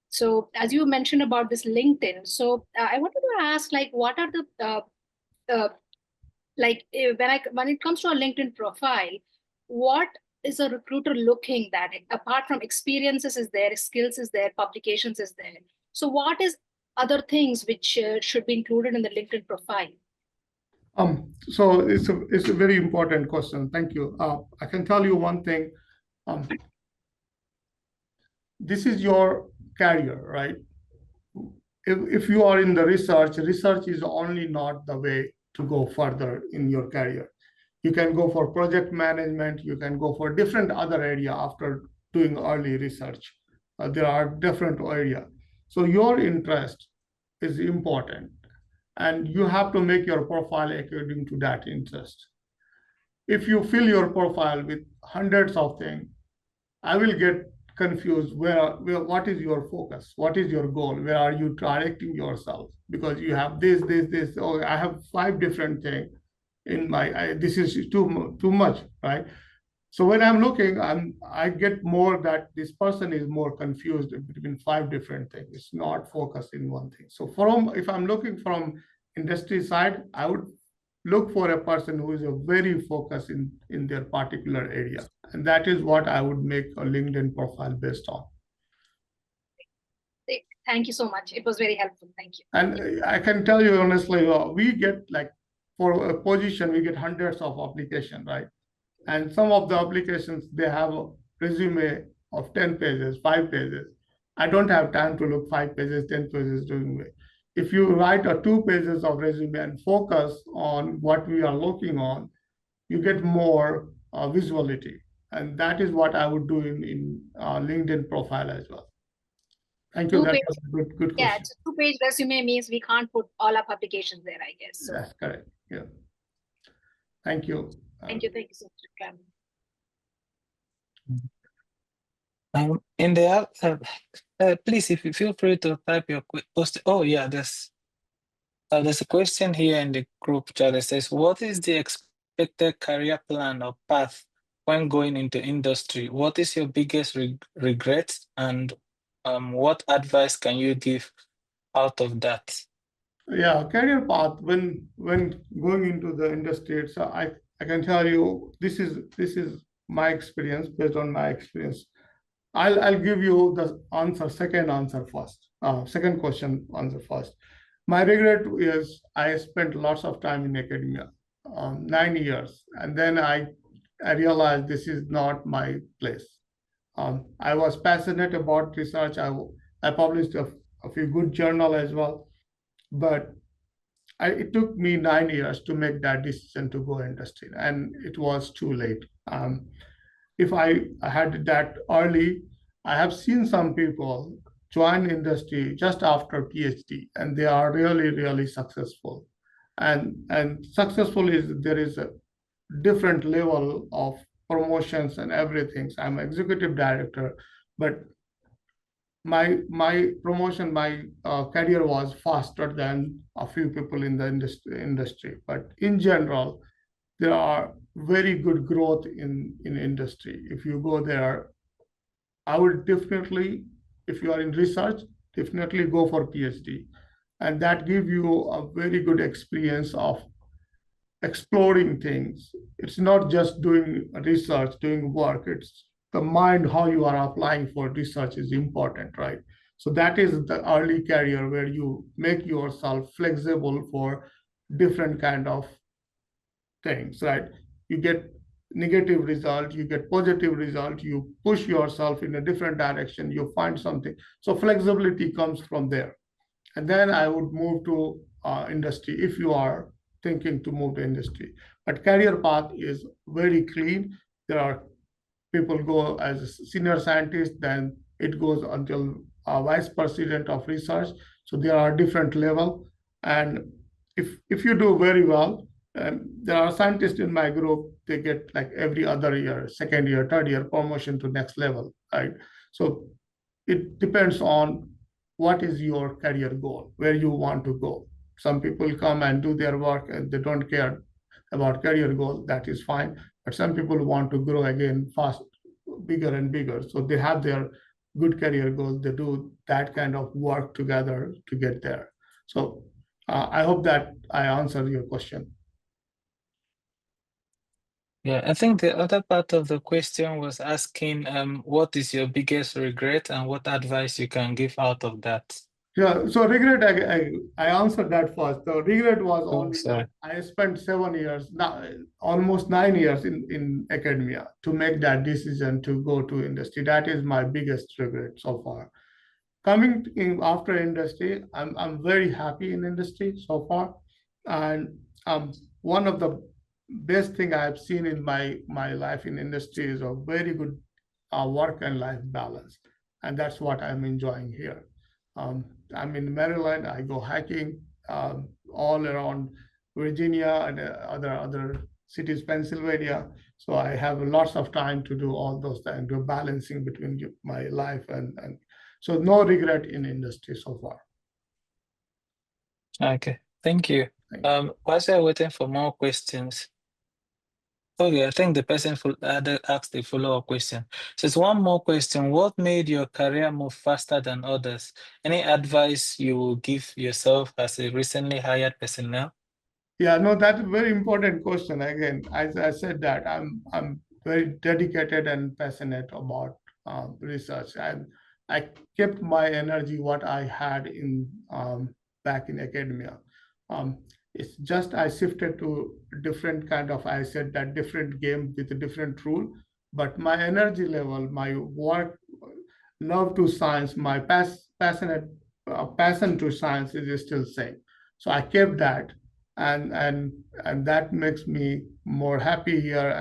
So as you mentioned about this LinkedIn, so I wanted to ask, like, what are the when it comes to a LinkedIn profile, what is a recruiter looking at? Apart from experiences is there, skills is there, publications is there. So what is other things which should be included in the LinkedIn profile? So it's a very important question. Thank you. I can tell you one thing. This is your career, right? If you are in the research is only not the way to go further in your career. You can go for project management, you can go for different other area after doing early research. There are different areas. So your interest is important, and you have to make your profile according to that interest. If you fill your profile with hundreds of things, I will get confused what is your focus, what is your goal, where are you directing yourself, because you have this. Oh, I have 5 different things in my this is too much, right? So when I'm looking, I get more that this person is more confused between 5 different things. It's not focused in one thing. So if I'm looking from industry side, I would look for a person who is very focused in their particular area. And that is what I would make a LinkedIn profile based on. Thank you so much. It was very helpful. Thank you. And I can tell you honestly, we get like for a position, we get hundreds of applications, right? And some of the applications, they have a resume of 10 pages, 5 pages. I don't have time to look 5 pages, 10 pages resume. If you write 2 pages of resume and focus on what we are looking on, you get more visuality. And that is what I would do in LinkedIn profile as well. Thank you. That was a good question. Yeah, it's a 2-page resume means we can't put all our publications there, I guess. So. That's correct. Yeah. Thank you. Thank you. Thank you so much. In the Please, if you feel free to type your post. Oh yeah, there's a question here in the group chat that says, "What is the expected career plan or path when going into industry? What is your biggest regret, and what advice can you give out of that?" Yeah, career path when going into the industry, so I can tell you this is my experience. Based on my experience, I'll give you the second answer first. Second question answer first. My regret is I spent lots of time in academia, 9 years, and then I realized this is not my place. I was passionate about research. I published a few good journals as well, but it took me 9 years to make that decision to go industry, and it was too late. If I had that early, I have seen some people join industry just after PhD, and they are really, really successful. And successful is there is a different level of promotions and everything. So I'm executive director, but my promotion, my career was faster than a few people in the industry. But in general, there are very good growth in industry. If you go there, I would definitely, if you are in research, definitely go for PhD, and that give you a very good experience of exploring things. It's not just doing research, doing work. It's the mind, how you are applying for research is important, right? So that is the early career where you make yourself flexible for different kind of things, right? You get negative result, you get positive result, you push yourself in a different direction, you find something. So flexibility comes from there. And then I would move to industry if you are thinking to move to industry. But career path is very clean. There are people go as a senior scientist, then it goes until vice president of research. So there are different level. And if you do very well, there are scientists in my group, they get like every other year, second year, third year promotion to next level, right? So it depends on what is your career goal, where you want to go. Some people come and do their work and they don't care about career goal, that is fine. But some people want to grow again fast, bigger and bigger. So they have their good career goals. They do that kind of work together to get there. So I hope that I answered your question. Yeah, I think the other part of the question was asking what is your biggest regret and what advice you can give out of that. Yeah, so regret, I answered that first. The regret was Oh, only sorry. I spent 7 years, now almost 9 years in academia to make that decision to go to industry. That is my biggest regret so far. Coming in after industry, I'm very happy in industry so far, and one of the best thing I've seen in my life in industry is a very good work and life balance, and that's what I'm enjoying here. I'm in Maryland. I go hiking all around Virginia and other cities, Pennsylvania. So I have lots of time to do all those things, do balancing between my life and so no regret in industry so far. Okay, thank you. Whilst we're waiting for more questions. Okay, I think the person asked the follow-up question. Says one more question. What made your career move faster than others? Any advice you will give yourself as a recently hired personnel? Yeah, no, that's a very important question. Again, as I said that I'm very dedicated and passionate about research, and I kept my energy what I had in back in academia. It's just I shifted to different kind of, I said that different game with a different rule, but my energy level, my work, love to science, my passion to science is still same. So I kept that, and that makes me more happy here,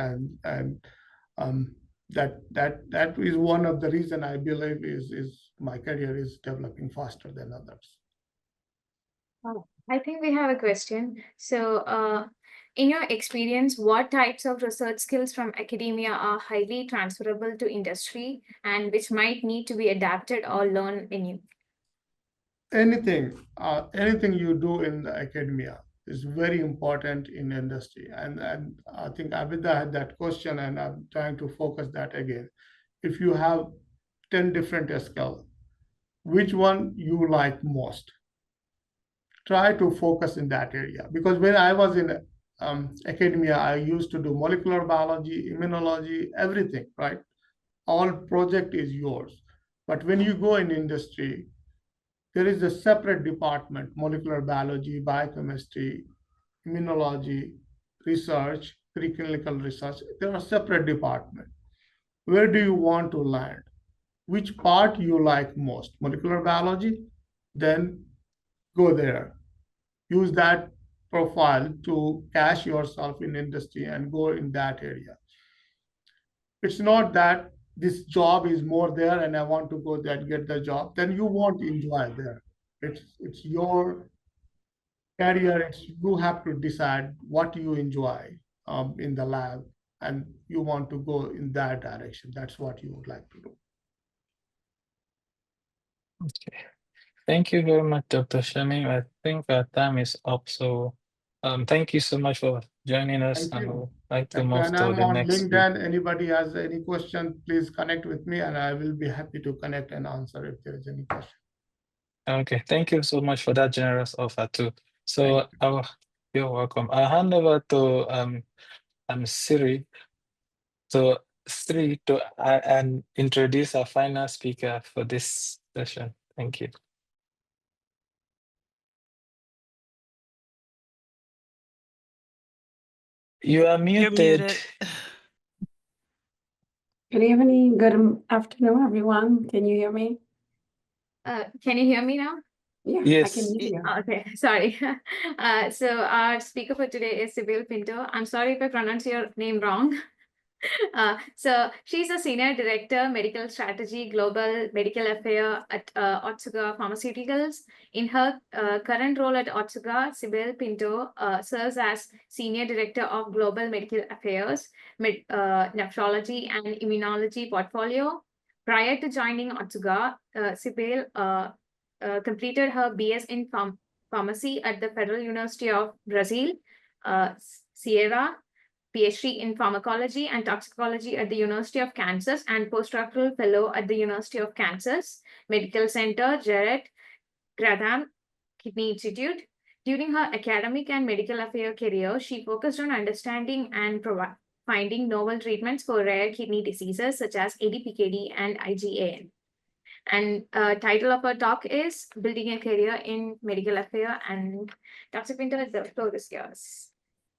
and that is one of the reason I believe is my career is developing faster than others. I think we have a question. So In your experience, what types of research skills from academia are highly transferable to industry and which might need to be adapted or learned anew? Anything you do in the academia is very important in industry. And I think Abida had that question, and I'm trying to focus that again. If you have 10 different skills, which one you like most? Try to focus in that area. Because when I was in academia, I used to do molecular biology, immunology, everything, right? All project is yours. But when you go in industry, there is a separate department, molecular biology, biochemistry, immunology, research, preclinical research. There are separate departments. Where do you want to land? Which part you like most? Molecular biology? Then go there. Use that profile to cash yourself in industry and go in that area. It's not that this job is more there and I want to go there and get the job, then you won't enjoy there. It's your career. You have to decide what you enjoy in the lab, and you want to go in that direction. That's what you would like to do. Okay. Thank you very much, Dr. Shamim. I think our time is up. So thank you so much for joining us. Thank And you. we'd like to And move to I'm the on next speaker. LinkedIn. Anybody has any question, please connect with me, and I will be happy to connect and answer if there is any question. Okay, thank you so much for that generous offer too. So you're welcome. I'll hand over to Siri to and introduce our final speaker for this session. Thank you. You are muted. You're muted. Good evening, good afternoon, everyone. Can you hear me? Can you hear me now? Yeah, I Yes. can hear you. Okay, sorry. So our speaker for today is Sibyl Pinto. I'm sorry if I pronounce your name wrong. So she's a Senior Director, Medical Strategy, Global Medical Affair at Otsuka Pharmaceuticals. In her current role at Otsuka, Sibyl Pinto serves as Senior Director of Global Medical Affairs, Nephrology and Immunology Portfolio. Prior to joining Otsuka, Sibyl completed her BS in Pharmacy at the Federal University of Brazil, Sierra, PhD in Pharmacology and Toxicology at the University of Kansas, and postdoctoral fellow at the University of Kansas Medical Center, Jarrett Gratham Kidney Institute. During her academic and medical affairs career, she focused on understanding and finding novel treatments for rare kidney diseases such as ADPKD and IgAN. And title of her talk is Building a Career in Medical Affairs, and Dr. Pinto, the floor is yours.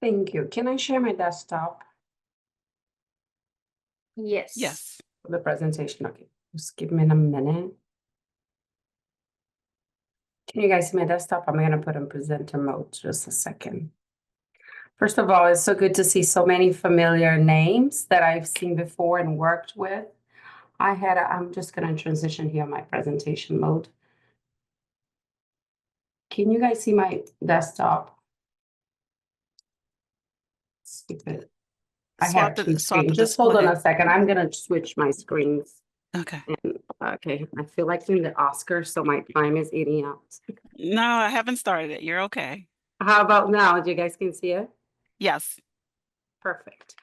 Thank you. Can I share my desktop Yes. Yes. for the presentation? Okay, just give me a minute. Can you guys see my desktop? I'm gonna put in presenter mode just a second. First of all, it's so good to see so many familiar names that I've seen before and worked with. I'm just gonna transition here my presentation mode. Can you guys see my desktop? Stupid. I have two screens. Just hold on a second. I'm gonna switch my screens. Okay. And, okay, I feel like in the Oscars, so my time is eating up. No, I haven't started it. You're okay. How about now? You guys can see it? Yes. Perfect.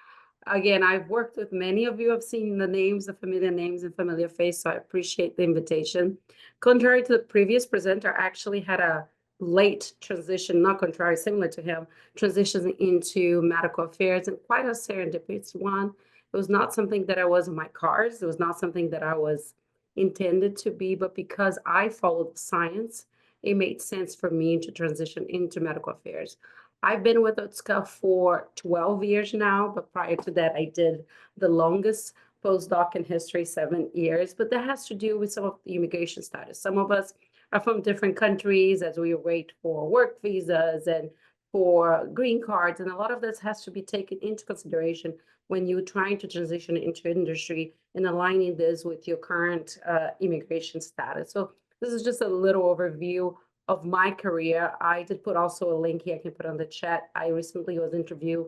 Again, I've worked with many of you. I've seen the names, the familiar names and familiar face, so I appreciate the invitation. Contrary to the previous presenter, I actually had a late transition, not contrary, similar to him, transitioning into medical affairs, and quite a serendipitous one. It was not something that I was in my cards. It was not something that I was intended to be, but because I followed science, it made sense for me to transition into medical affairs. I've been with Otsuka for 12 years now, but prior to that, I did the longest postdoc in history, 7 years, but that has to do with some of the immigration status. Some of us are from different countries as we wait for work visas and for green cards, and a lot of this has to be taken into consideration when you're trying to transition into industry and aligning this with your current immigration status. So this is just a little overview of my career, I did put also a link here I can put on the chat. I recently was interviewed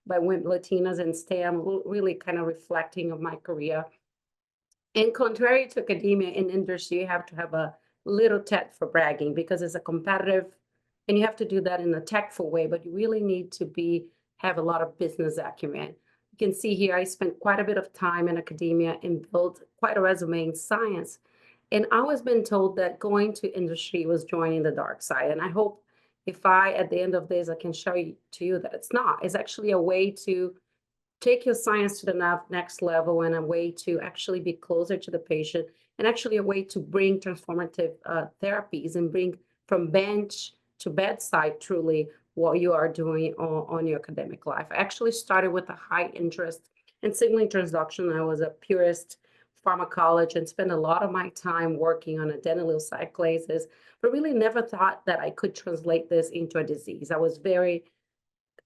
by Women Latinas in STEM, really kind of reflecting of my career. And contrary to academia and industry, you have to have a little tech for bragging because it's a competitive, and you have to do that in a tactful way, but you really need to have a lot of business acumen. You can see here, I spent quite a bit of time in academia and built quite a resume in science. And I was been told that going to industry was joining the dark side. And I hope if at the end of this, I can show to you that it's not. It's actually a way to take your science to the next level and a way to actually be closer to the patient and actually a way to bring transformative therapies and bring from bench to bedside truly what you are doing on your academic life. I actually started with a high interest in signaling transduction. I was a purist pharmacology and spent a lot of my time working on adenylyl cyclases, but really never thought that I could translate this into a disease. I was very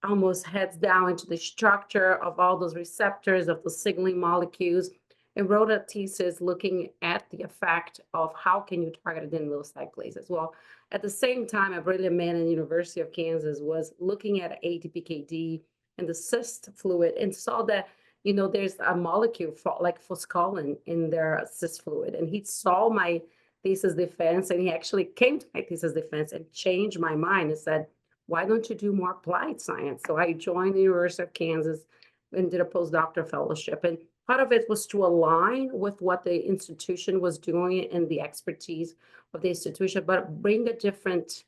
almost heads down into the structure of all those receptors of the signaling molecules and wrote a thesis looking at the effect of how can you target adenylyl cyclases. Well, at the same time, a brilliant man in the University of Kansas was looking at ADPKD and the cyst fluid and saw that, you know, there's a molecule like phoscolin in their cyst fluid. And he saw my thesis defense and he actually came to my thesis defense and changed my mind and said, why don't you do more applied science? So I joined the University of Kansas and did a postdoctoral fellowship. And part of it was to align with what the institution was doing and the expertise of the institution, but bring a different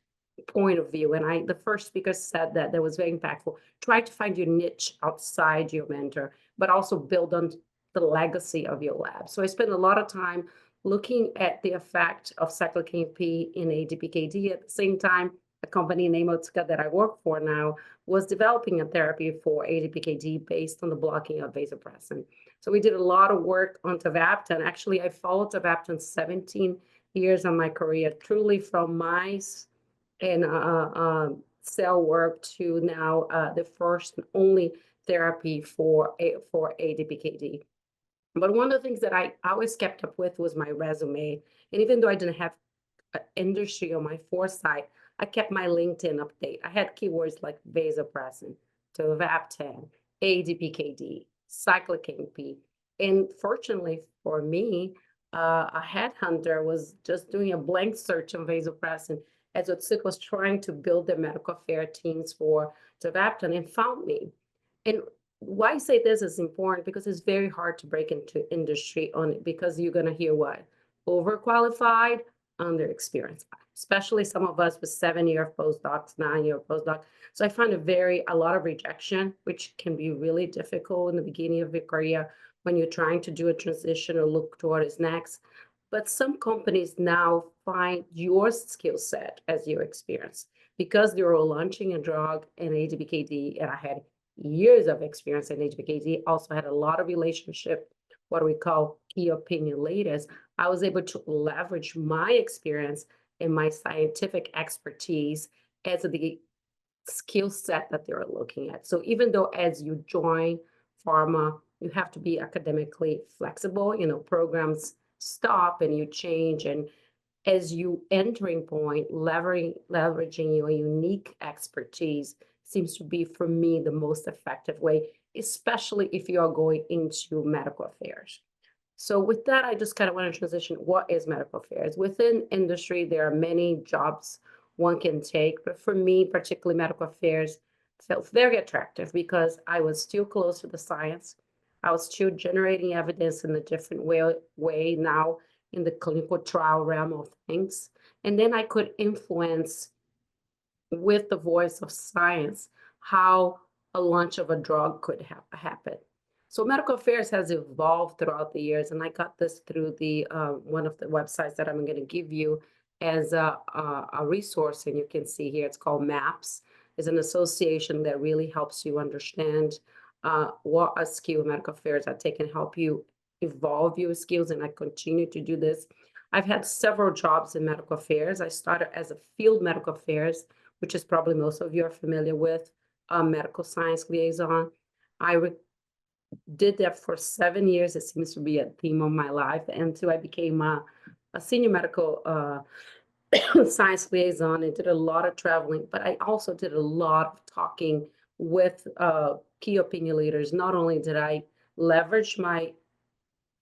point of view. And the first speaker said that was very impactful. Try to find your niche outside your mentor, but also build on the legacy of your lab. So I spent a lot of time looking at the effect of cyclic AMP in ADPKD. At the same time, a company named Otsuka that I work for now was developing a therapy for ADPKD based on the blocking of vasopressin. So we did a lot of work on tavapadon. Actually, I followed tavapadon 17 years of my career, truly from mice and cell work to now the first and only therapy for ADPKD. But one of the things that I always kept up with was my resume. And even though I didn't have industry on my foresight, I kept my LinkedIn update. I had keywords like vasopressin, tavapadon, ADPKD, cyclic AMP. And fortunately for me, a headhunter was just doing a blank search on vasopressin as Otsuka was trying to build their medical affairs teams for tavapadon and found me. And why I say this is important because it's very hard to break into industry on it because you're going to hear what? Overqualified, underexperienced, especially some of us with 7-year postdocs, 9-year postdoc. So I find a lot of rejection, which can be really difficult in the beginning of your career when you're trying to do a transition or look towards next. But some companies now find your skill set as your experience because they were launching a drug in ADPKD, and I had years of experience in ADPKD, also had a lot of relationship, what we call key opinion leaders. I was able to leverage my experience and my scientific expertise as the skill set that they're looking at. So even though as you join pharma, you have to be academically flexible, programs stop and you change. And as you entering point, leveraging your unique expertise seems to be, for me, the most effective way, especially if you are going into medical affairs. So with that, I just kind of want to transition. What is medical affairs? Within industry, there are many jobs one can take, but for me, particularly medical affairs, felt very attractive because I was still close to the science. I was still generating evidence in a different way now in the clinical trial realm of things. And then I could influence with the voice of science how a launch of a drug could happen. So medical affairs has evolved throughout the years, and I got this through the one of the websites that I'm going to give you as a resource, and you can see here it's called MAPS. It's an association that really helps you understand what a skill medical affairs are taking, help you evolve your skills, and I continue to do this. I've had several jobs in medical affairs. I started as a field medical affairs, which is probably most of you are familiar with, medical science liaison. I did that for 7 years. It seems to be a theme of my life until I became a senior medical science liaison and did a lot of traveling, but I also did a lot of talking with key opinion leaders. Not only did I leverage my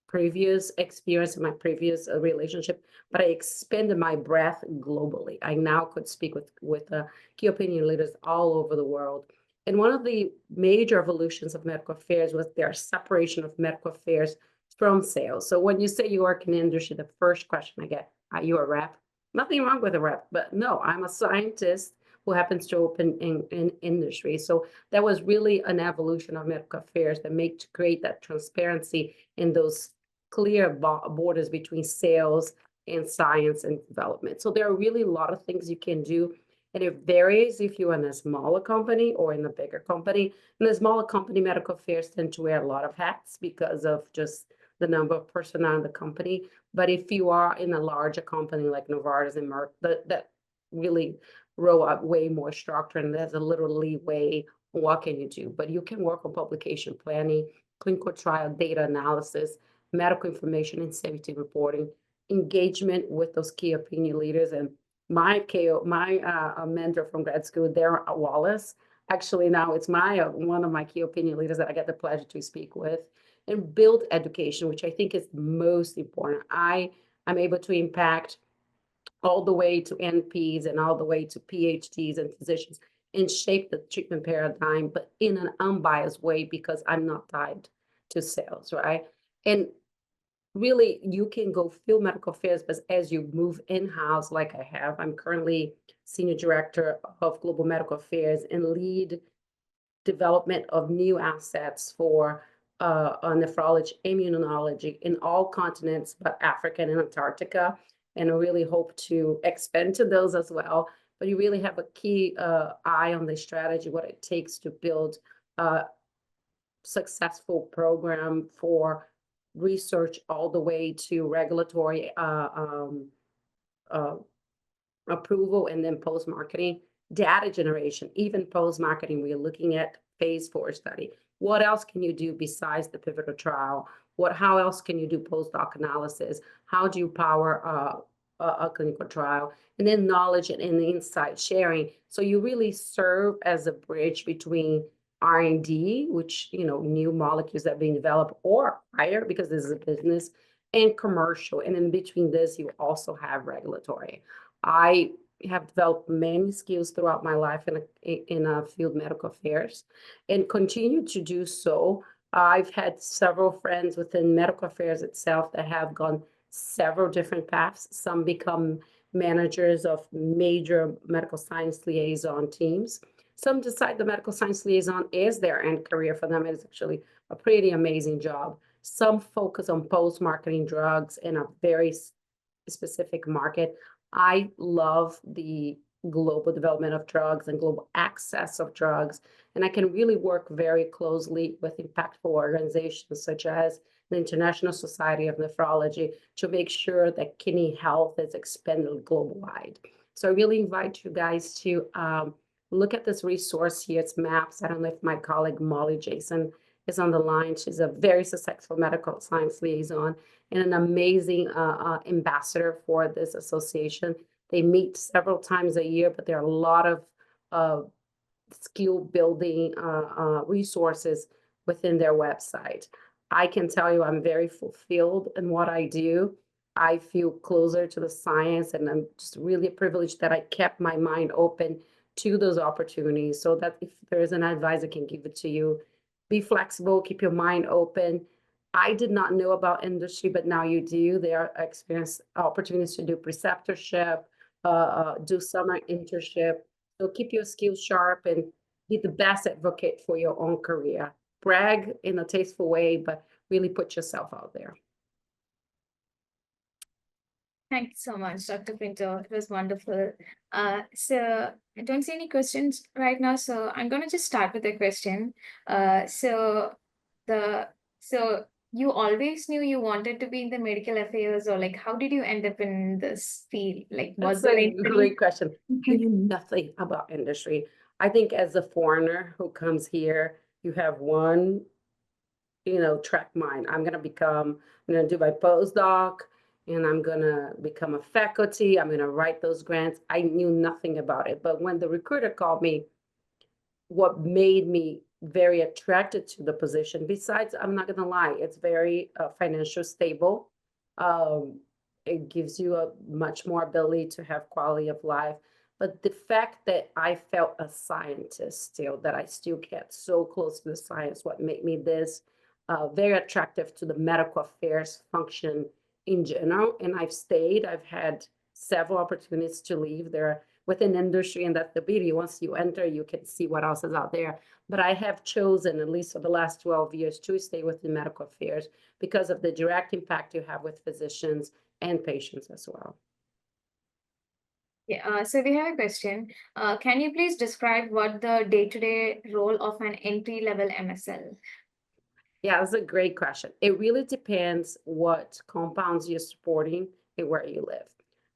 previous experience in my previous relationship, but I expanded my breadth globally. I now could speak with key opinion leaders all over the world. And one of the major evolutions of medical affairs was their separation of medical affairs from sales. So when you say you work in the industry, the first question I get, are you a rep? Nothing wrong with a rep, but no, I'm a scientist who happens to open in industry. So that was really an evolution of medical affairs that made to create that transparency in those clear borders between sales and science and development. So there are really a lot of things you can do. And it varies if you're in a smaller company or in a bigger company. In a smaller company, medical affairs tend to wear a lot of hats because of just the number of personnel in the company. But if you are in a larger company like Novartis and Merck, that really roll up way more structure and there's a little leeway on what can you do. But you can work on publication planning, clinical trial data analysis, medical information and safety reporting, engagement with those key opinion leaders. And my mentor from grad school, Darren Wallace, actually now it's one of my key opinion leaders that I get the pleasure to speak with, and build education, which I think is most important. I'm able to impact all the way to NPs and all the way to PhDs and physicians and shape the treatment paradigm, but in an unbiased way because I'm not tied to sales, right? And really, you can go field medical affairs, but as you move in-house, like I have, I'm currently Senior Director of Global Medical Affairs and lead development of new assets for nephrology, immunology in all continents, but Africa and Antarctica. And I really hope to expand to those as well. But you really have a key eye on the strategy, what it takes to build a successful program for research all the way to regulatory approval and then post-marketing, data generation, even post-marketing. We're looking at phase 4 study. What else can you do besides the pivotal trial? How else can you do post-doc analysis? How do you power a clinical trial? And then knowledge and insight sharing. So you really serve as a bridge between R&D, which, new molecules that are being developed or higher because this is a business, and commercial. And in between this, you also have regulatory. I have developed many skills throughout my life in field medical affairs and continue to do so. I've had several friends within medical affairs itself that have gone several different paths. Some become managers of major medical science liaison teams. Some decide the medical science liaison is their end career for them. It's actually a pretty amazing job. Some focus on post-marketing drugs in a very specific market. I love the global development of drugs and global access of drugs. And I can really work very closely with impactful organizations such as the International Society of Nephrology to make sure that kidney health is expanded global-wide. So I really invite you guys to look at this resource here. It's maps. I don't know if my colleague Molly Jason is on the line. She's a very successful medical science liaison and an amazing ambassador for this association. They meet several times a year, but there are a lot of skill building resources within their website. I can tell you I'm very fulfilled in what I do. I feel closer to the science, and I'm just really privileged that I kept my mind open to those opportunities, so that if there is an advice I can give it to you, be flexible, keep your mind open. I did not know about industry, but now you do. There are opportunities to do preceptorship, do summer internship. So keep your skills sharp and be the best advocate for your own career. Brag in a tasteful way, but really put yourself out there. Thank you so much, Dr. Pinto. It was wonderful. So I don't see any questions right now, so I'm going to just start with a question. So you always knew you wanted to be in the medical affairs, or like, how did you end up in this field? Like, was That's there a great question. I knew nothing about industry. I think as a foreigner who comes here, you have one, track mind. I'm going to do my postdoc and I'm gonna become a faculty, I'm gonna write those grants. I knew nothing about it. But when the recruiter called me, what made me very attracted to the position, besides, I'm not gonna lie, it's very financially stable. It gives you a much more ability to have quality of life. But the fact that I felt a scientist still, that I still get so close to the science, what made me this very attractive to the medical affairs function in general. And I've had several opportunities to leave there within industry, and that's the beauty. Once you enter, you can see what else is out there. But I have chosen, at least for the last 12 years, to stay within medical affairs because of the direct impact you have with physicians and patients as well. Yeah, so we have a question. Can you please describe what the day-to-day role of an entry-level MSL? Yeah, that's a great question. It really depends what compounds you're supporting and where you live.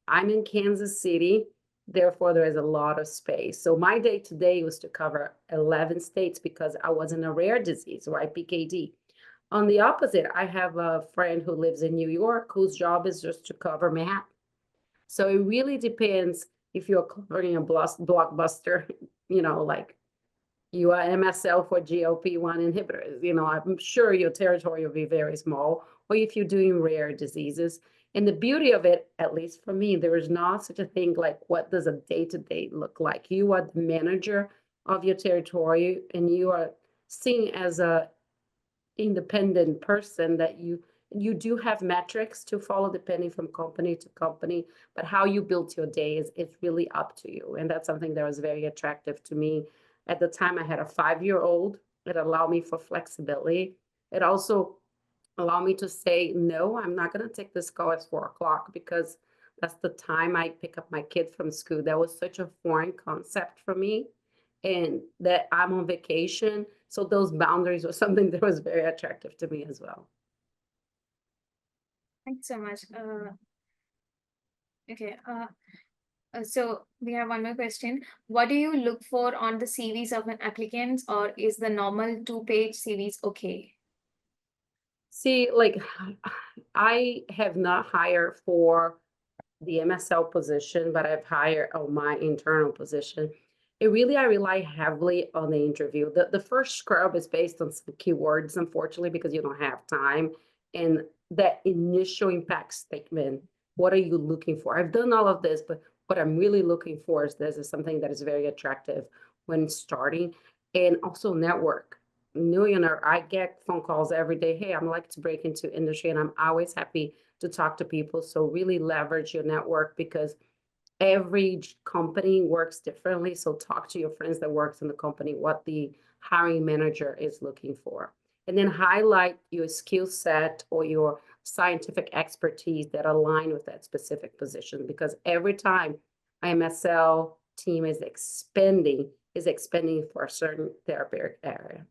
I'm in Kansas City, therefore there is a lot of space. So my day-to-day was to cover 11 states because I was in a rare disease, right? PKD. On the opposite, I have a friend who lives in New York whose job is just to cover Manhattan. So it really depends if you're covering a blockbuster, like you are MSL for GLP-1 inhibitors. I'm sure your territory will be very small, or if you're doing rare diseases. And the beauty of it, at least for me, there is not such a thing like what does a day-to-day look like. You are the manager of your territory, and you are seen as a independent person that you do have metrics to follow depending from company to company, but how you build your day it's really up to you. And that's something that was very attractive to me. At the time, I had a 5-year-old. It allowed me for flexibility. It also allowed me to say, no, I'm not going to take this call at 4:00 because that's the time I pick up my kid from school. That was such a foreign concept for me, and that I'm on vacation. So those boundaries were something that was very attractive to me as well. Thanks so much. Okay. So we have one more question. What do you look for on the CVs of an applicant, or is the normal 2-page CVs okay? See, like I have not hired for the MSL position, but I've hired on my internal position. I rely heavily on the interview. The first scrub is based on some keywords, unfortunately, because you don't have time. And that initial impact statement, what are you looking for? I've done all of this, but what I'm really looking for is this is something that is very attractive when starting. And also network. I get phone calls every day. Hey, I'm like to break into industry, and I'm always happy to talk to people. So really leverage your network because every company works differently. So talk to your friends that works in the company, what the hiring manager is looking for. And then highlight your skill set or your scientific expertise that align with that specific position. Because every time IMSL team is expanding for a certain therapeutic area.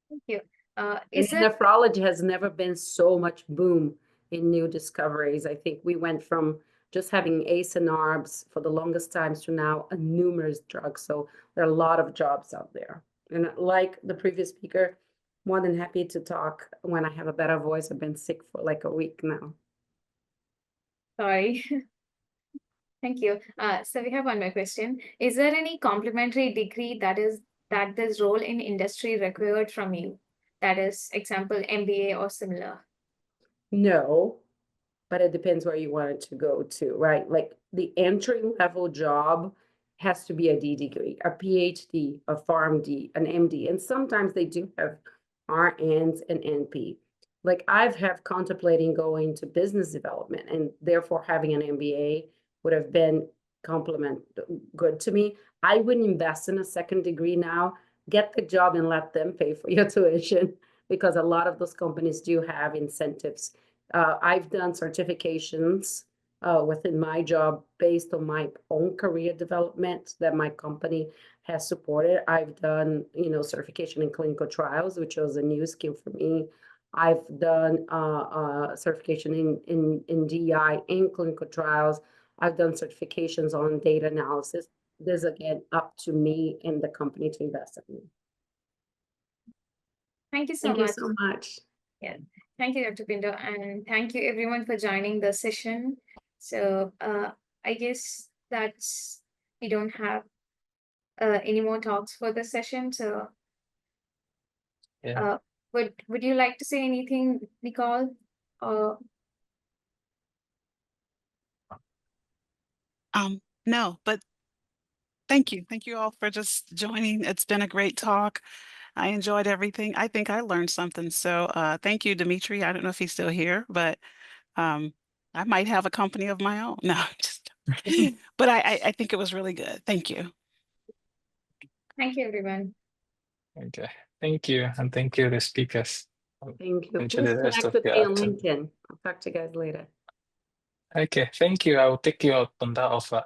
Thank you. Nephrology has never been so much boom in new discoveries. I think we went from just having ACE and ARBs for the longest times to now a numerous drugs. So there are a lot of jobs out there. And like the previous speaker, more than happy to talk when I have a better voice. I've been sick for like a week now. Sorry. Thank you. So we have one more question. Is there any complementary degree that this role in industry required from you? That is, example, MBA or similar? No, but it depends where you want it to go to, right? Like the entry level job has to be a D degree, a PhD, a PharmD, an MD, and sometimes they do have RNs and NP. Like I've contemplating going to business development, and therefore having an MBA would have been good to me. I wouldn't invest in a second degree now. Get the job and let them pay for your tuition, because a lot of those companies do have incentives. I've done certifications within my job based on my own career development that my company has supported. I've done, certification in clinical trials, which was a new skill for me. I've done certification in DI in clinical trials. I've done certifications on data analysis. This again up to me and the company to invest in me. Thank you so Thank much. you so much. Yeah, thank you, Dr. Pindo, and thank you everyone for joining the session. So I guess that's we don't have any more talks for the session. So Yeah. would you like to say anything, Nicole? No, but thank you. Thank you all for just joining. It's been a great talk. I enjoyed everything. I think I learned something. So thank you, Dimitri. I don't know if he's still here, but I might have a company of my own. No, just but I think it was really good. Thank you. Thank you, everyone. Okay. Thank you, and thank you, the speakers. Thank you. Enjoy Please the rest connect of with your me on afternoon. LinkedIn. I'll talk to you guys later. Okay, thank you. I will take you up on that offer.